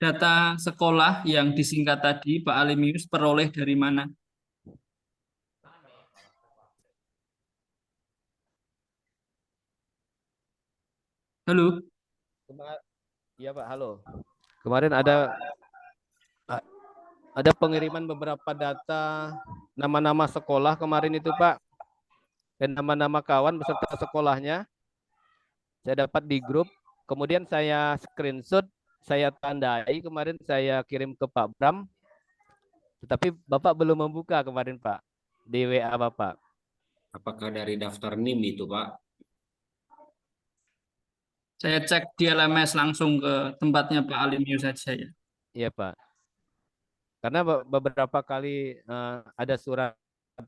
Data sekolah yang disingkat tadi, Pak Alimius peroleh dari mana? Halo? Iya, Pak. Halo. Kemarin ada pengiriman beberapa data nama-nama sekolah kemarin itu, Pak. Dan nama-nama kawan beserta sekolahnya. Saya dapat di grup. Kemudian saya screenshot, saya tandai, kemarin saya kirim ke Pak Bram. Tetapi Bapak belum membuka kemarin, Pak, di WA Bapak. Apakah dari daftar NIM itu, Pak? Saya cek di LMS langsung ke tempatnya Pak Alimius saja ya. Iya, Pak. Karena beberapa kali ada surat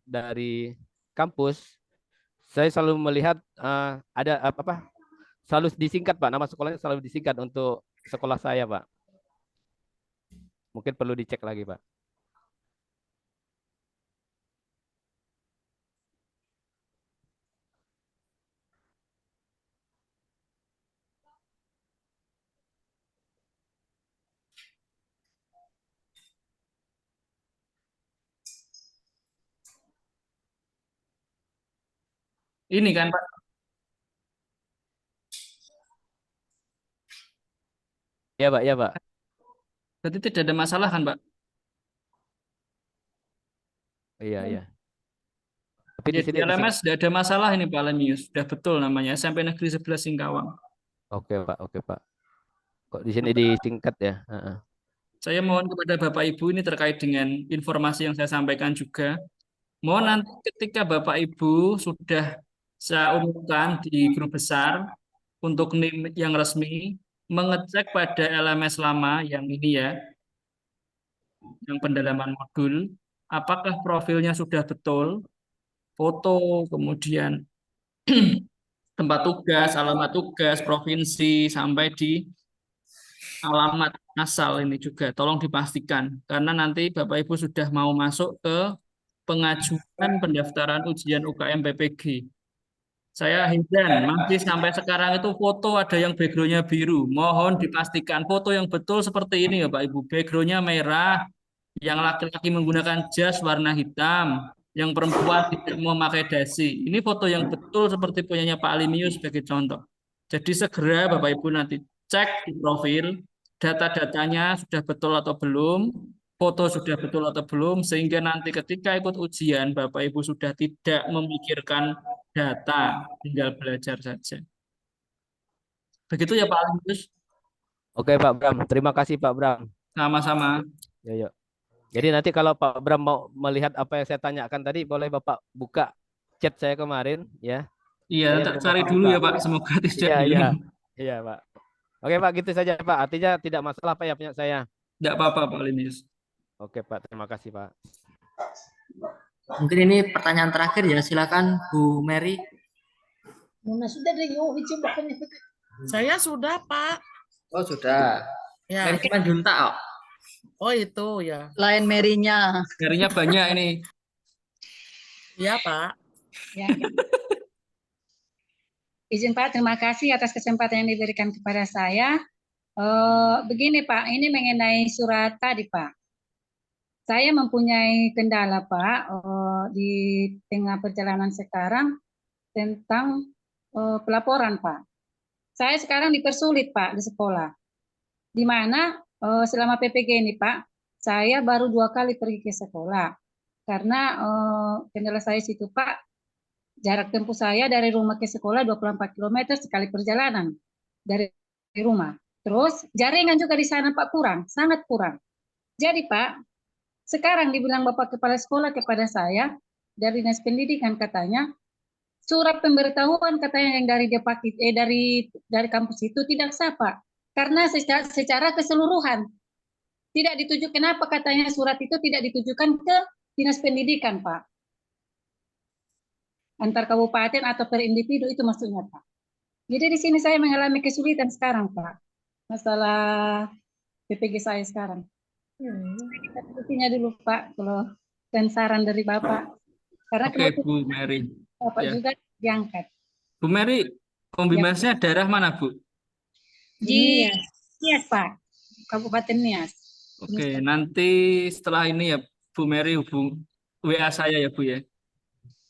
dari kampus, saya selalu melihat ada selalu disingkat, Pak. Nama sekolahnya selalu disingkat untuk sekolah saya, Pak. Mungkin perlu dicek lagi, Pak. Ini kan Pak. Ya, Pak, ya, Pak. Berarti tidak ada masalah kan, Pak? Iya, iya. Tapi Ya, di sini di LMS tidak ada masalah ini Pak Lemius. Sudah betul namanya SMP Negeri 11 Singkawang. Oke, Pak. Oke, Pak. Kok di sini disingkat ya? Heeh. Saya mohon kepada Bapak Ibu ini terkait dengan informasi yang saya sampaikan juga. Mohon nanti ketika Bapak Ibu sudah saya umumkan di grup besar untuk NIM yang resmi, mengecek pada LMS lama yang ini ya, yang pendalaman modul, apakah profilnya sudah betul, foto, kemudian tempat tugas, alamat tugas, provinsi, sampai di alamat asal ini juga. Tolong dipastikan, karena nanti Bapak Ibu sudah mau masuk ke pengajuan pendaftaran ujian UKM PPG. Saya heran, masih sampai sekarang itu foto ada yang backgroundnya biru. Mohon dipastikan foto yang betul seperti ini ya Pak Ibu. Backgroundnya merah, yang laki-laki menggunakan jas warna hitam, yang perempuan tidak memakai dasi. Ini foto yang betul seperti punyanya Pak Alimius sebagai contoh. Jadi segera Bapak Ibu nanti cek di profil, data-datanya sudah betul atau belum, foto sudah betul atau belum, sehingga nanti ketika ikut ujian Bapak Ibu sudah tidak memikirkan data, tinggal belajar saja. Begitu ya Pak Alimius. Oke, Pak Bram. Terima kasih, Pak Bram. Sama-sama. Ya, ya. Jadi nanti kalau Pak Bram mau melihat apa yang saya tanyakan tadi, boleh Bapak buka chat saya kemarin, ya. Iya, Saya tak belum cari Bapak dulu buka. ya Pak, semoga tidak Iya, iya. hilang. Iya, Pak. Oke, Pak, gitu saja, Pak. Artinya tidak masalah Pak ya punya saya. Tidak apa-apa Pak Alimius. Oke, Pak. Terima kasih, Pak. Mungkin ini pertanyaan terakhir ya, silakan Bu Mary. Saya sudah, Pak. Oh sudah. Ya. Mary cuma Junta. Oh. Oh, itu ya. Lain Mary-nya. Mary-nya banyak ini. Iya, Pak. Ya. Izin Pak, terima kasih atas kesempatan yang diberikan kepada saya. Begini Pak, ini mengenai surat tadi Pak. Saya mempunyai kendala Pak di tengah perjalanan sekarang tentang pelaporan Pak. Saya sekarang dipersulit Pak di sekolah. Di mana selama PPG ini Pak, saya baru 2 kali pergi ke sekolah. Karena kendala saya situ Pak, jarak tempuh saya dari rumah ke sekolah 24 km sekali perjalanan dari rumah. Terus jaringan juga di sana Pak kurang, sangat kurang. Jadi Pak, sekarang dibilang Bapak Kepala Sekolah kepada saya dari Dinas Pendidikan katanya surat pemberitahuan katanya yang dari dari kampus itu tidak sah Pak. Karena secara keseluruhan tidak ditujukan, kenapa katanya surat itu tidak ditujukan ke Dinas Pendidikan Pak. Antar kabupaten atau per individu itu maksudnya Pak. Jadi di sini saya mengalami kesulitan sekarang Pak. Masalah PPG saya sekarang. Kita dulu Pak, kalau dan saran dari Bapak. Karena Oke, Bu Mary. Bapak Ya. juga diangkat. Bu Mary, pembimbasnya daerah mana Bu? Di Nias Pak, Kabupaten Nias. Oke, nanti setelah ini ya Bu Mary hubung WA saya ya Bu ya.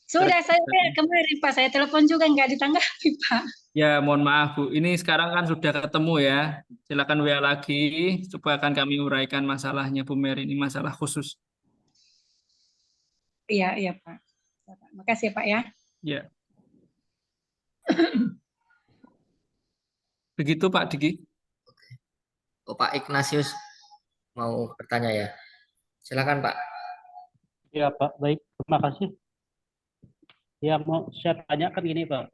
Sudah saya kemarin Pak, saya telepon juga nggak ditanggapi Pak. Ya, mohon maaf Bu. Ini sekarang kan sudah ketemu ya. Silakan WA lagi supaya akan kami uraikan masalahnya Bu Mary. Ini masalah khusus. Iya, iya Pak. Makasih ya Pak ya. Ya. Begitu Pak Diki. Oh, Pak Ignatius mau bertanya ya. Silakan Pak. Ya Pak, baik. Terima kasih. Ya mau saya tanyakan gini Pak.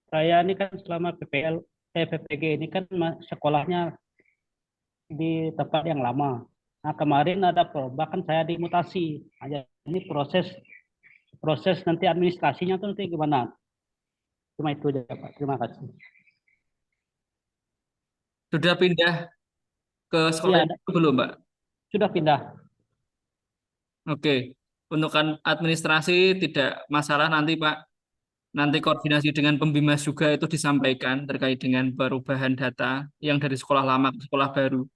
Saya ini kan selama PPG ini kan sekolahnya di tempat yang lama. Nah kemarin ada bahkan saya dimutasi. Nah, ini proses nanti administrasinya tuh nanti gimana? Cuma itu aja Pak. Terima kasih. Sudah pindah ke sekolah itu belum Pak? Sudah pindah. Oke. Untuk administrasi tidak masalah nanti Pak. Nanti koordinasi dengan pembimbas juga itu disampaikan terkait dengan perubahan data yang dari sekolah lama ke sekolah baru.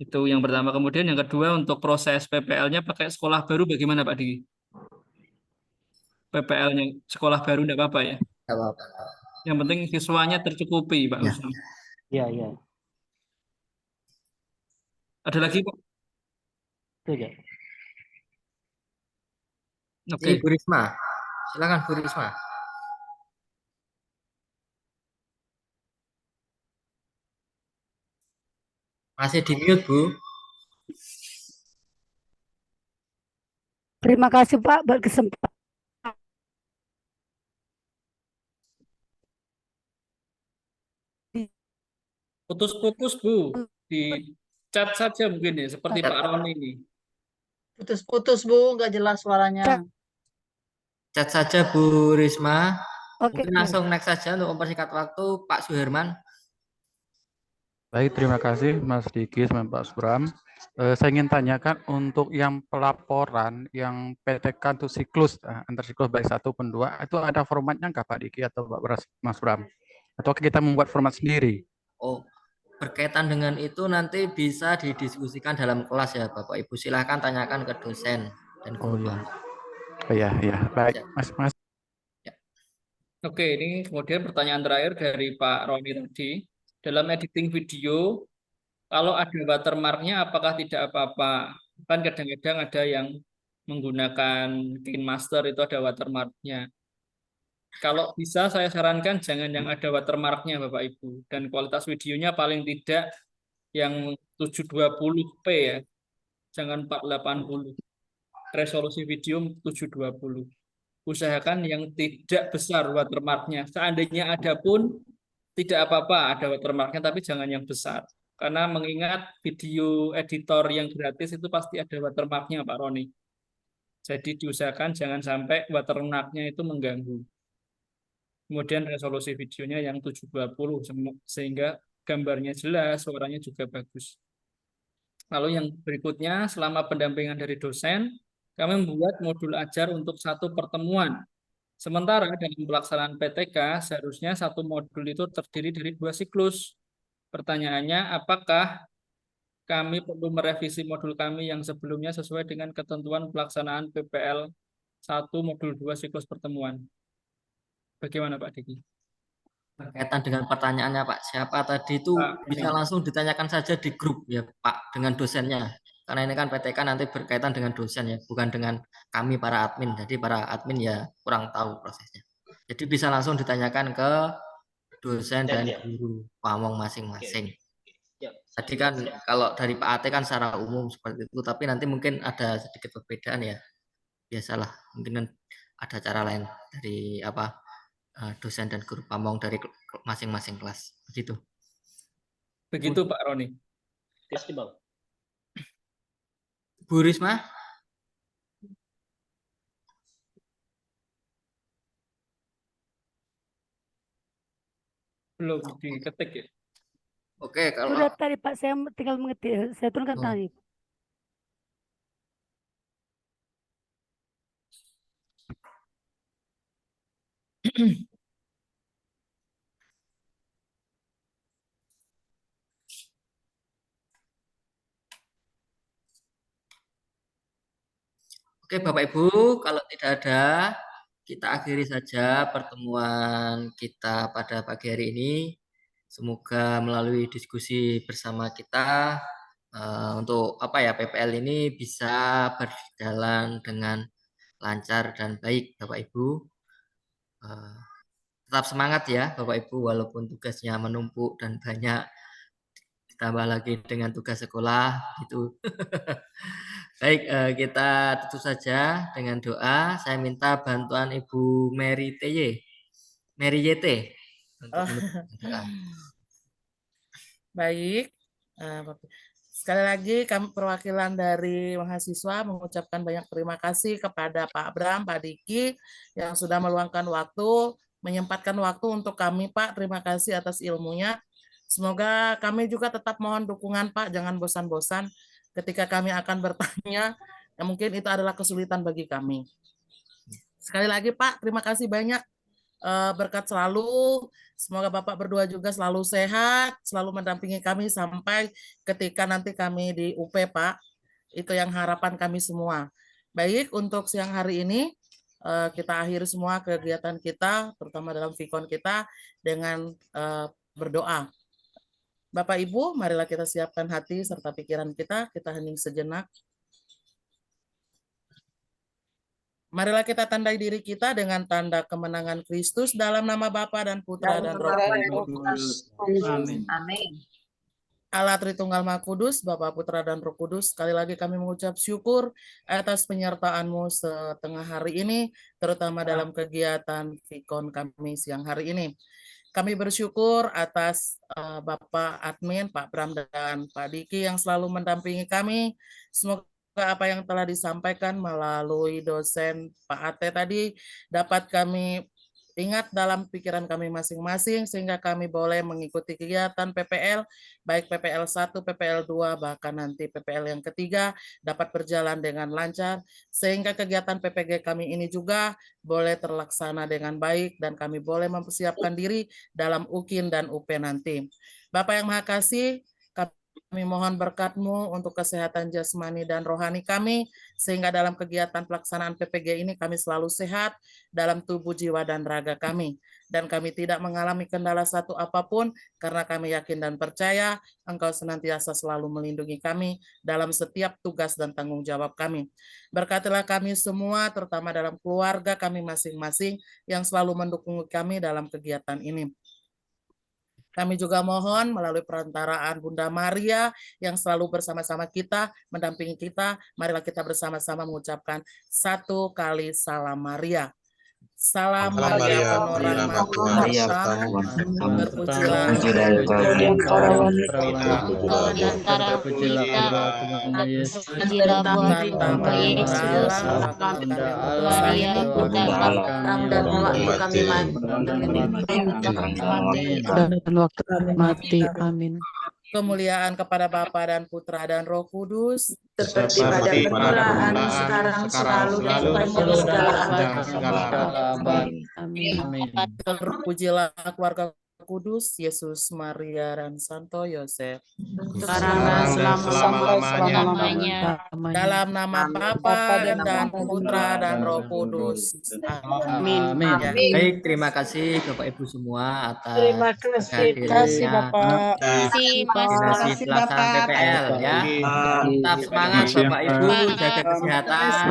Itu yang pertama. Kemudian yang kedua untuk proses PPL-nya pakai sekolah baru bagaimana Pak Diki? PPL-nya sekolah baru tidak apa-apa ya? Tidak apa-apa. Yang penting siswanya tercukupi Pak Usman. Iya, iya. Ada lagi, Pak? Itu aja. Oke. Bu Risma, silakan Bu Risma. Masih di mute, Bu. Terima kasih Pak berkesempatan. Putus-putus, Bu. Di chat saja mungkin ya, seperti Pak Roni ini. Putus-putus Bu, nggak jelas suaranya. Chat saja Bu Risma. Oke. Mungkin langsung next saja untuk mempersingkat waktu, Pak Suherman. Baik, terima kasih Mas Diki sama Pak Subram. Saya ingin tanyakan untuk yang pelaporan yang PTK untuk siklus, antar siklus baik 1 pun 2, itu ada formatnya nggak Pak Diki atau Mas Subram? Atau kita membuat format sendiri? Oh, berkaitan dengan itu nanti bisa didiskusikan dalam kelas ya Bapak Ibu. Silahkan tanyakan ke dosen dan guru. Oh ya, baik Mas. Oke, ini kemudian pertanyaan terakhir dari Pak Roni tadi. Dalam editing video, kalau ada watermarknya apakah tidak apa-apa? Kan kadang-kadang ada yang menggunakan KineMaster itu ada watermarknya. Kalau bisa saya sarankan jangan yang ada watermarknya Bapak Ibu. Dan kualitas videonya paling tidak yang 720p ya. Jangan 480. Resolusi video 720. Usahakan yang tidak besar watermarknya. Seandainya ada pun tidak apa-apa ada watermarknya, tapi jangan yang besar. Karena mengingat video editor yang gratis itu pasti ada watermarknya, Pak Roni. Jadi diusahakan jangan sampai watermarknya itu mengganggu. Kemudian resolusi videonya yang 720, sehingga gambarnya jelas, suaranya juga bagus. Lalu yang berikutnya, selama pendampingan dari dosen, kami membuat modul ajar untuk 1 pertemuan. Sementara dalam pelaksanaan PTK, seharusnya 1 modul itu terdiri dari 2 siklus. Pertanyaannya, apakah kami perlu merevisi modul kami yang sebelumnya sesuai dengan ketentuan pelaksanaan PPL 1 modul 2 siklus pertemuan? Bagaimana Pak Diki? Berkaitan dengan pertanyaannya Pak, siapa tadi itu bisa langsung ditanyakan saja di grup ya Pak, dengan dosennya. Karena ini kan PTK nanti berkaitan dengan dosen ya, bukan dengan kami para admin. Jadi para admin ya kurang tahu prosesnya. Jadi bisa langsung ditanyakan ke dosen dan guru pamong masing-masing. Tadi kan kalau dari Pak Ate kan secara umum seperti itu, tapi nanti mungkin ada sedikit perbedaan ya. Biasalah, mungkin ada cara lain dari dosen dan guru pamong dari masing-masing kelas. Begitu. Begitu Pak Roni. Terima kasih Bang. Bu Risma? Belum diketik ya? Oke, kalau Sudah tadi Pak, saya tinggal mengetik. Saya turunkan tadi. Oke Bapak Ibu, kalau tidak ada, kita akhiri saja pertemuan kita pada pagi hari ini. Semoga melalui diskusi bersama kita untuk PPL ini bisa berjalan dengan lancar dan baik Bapak Ibu. Tetap semangat ya Bapak Ibu, walaupun tugasnya menumpuk dan banyak, ditambah lagi dengan tugas sekolah itu. Baik, kita tutup saja dengan doa. Saya minta bantuan Ibu Mary TY, Mary YT untuk doa. Baik, sekali lagi kami perwakilan dari mahasiswa mengucapkan banyak terima kasih kepada Pak Bram, Pak Diki yang sudah meluangkan waktu, menyempatkan waktu untuk kami Pak. Terima kasih atas ilmunya. Semoga kami juga tetap mohon dukungan Pak, jangan bosan-bosan ketika kami akan bertanya, yang mungkin itu adalah kesulitan bagi kami. Sekali lagi Pak, terima kasih banyak. Berkat selalu, semoga Bapak berdua juga selalu sehat, selalu mendampingi kami sampai ketika nanti kami di UP Pak. Itu yang harapan kami semua. Baik, untuk siang hari ini kita akhiri semua kegiatan kita, terutama dalam Vikon kita dengan berdoa. Bapak Ibu, marilah kita siapkan hati serta pikiran kita hening sejenak. Marilah kita tandai diri kita dengan tanda kemenangan Kristus dalam nama Bapa dan Putra dan Roh Kudus. Amin. Allah Tritunggal Maha Kudus, Bapa, Putra, dan Roh Kudus, sekali lagi kami mengucap syukur atas penyertaan-Mu setengah hari ini, terutama dalam kegiatan Vikon kami siang hari ini. Kami bersyukur atas Bapak Admin, Pak Bram, dan Pak Diki yang selalu mendampingi kami. Semoga apa yang telah disampaikan melalui dosen Pak Ate tadi dapat kami ingat dalam pikiran kami masing-masing sehingga kami boleh mengikuti kegiatan PPL, baik PPL 1, PPL 2, bahkan nanti PPL yang ketiga dapat berjalan dengan lancar sehingga kegiatan PPG kami ini juga boleh terlaksana dengan baik dan kami boleh mempersiapkan diri dalam UKIN dan UP nanti. Bapak yang Maha Kasih, kami mohon berkat-Mu untuk kesehatan jasmani dan rohani kami, sehingga dalam kegiatan pelaksanaan PPG ini kami selalu sehat dalam tubuh, jiwa, dan raga kami. Dan kami tidak mengalami kendala satu apapun, karena kami yakin dan percaya Engkau senantiasa selalu melindungi kami dalam setiap tugas dan tanggung jawab kami. Berkatilah kami semua, terutama dalam keluarga kami masing-masing, yang selalu mendukung kami dalam kegiatan ini. Kami juga mohon melalui perantaraan Bunda Maria yang selalu bersama-sama kita, mendampingi kita, marilah kita bersama-sama mengucapkan 1 kali salam Maria. Salam Maria, penuh rahmat Tuhan bersamamu, terpujilah dan waktu mati. Amin. Kemuliaan kepada Bapa dan Putra dan Roh Kudus, seperti pada permulaan, sekarang, selalu, dan sepanjang segala abad. Amin. Terpujilah keluarga Kudus, Yesus, Maria, dan Santo Yosef. Sekarang dan selama-lamanya. Dalam nama Bapa dan Putra dan Roh Kudus. Amin. Baik, terima kasih Bapak Ibu semua atas Terima kasih Bapak. Terima pelaksanaan PPL ya. Tetap semangat Bapak Ibu, jaga kesehatan.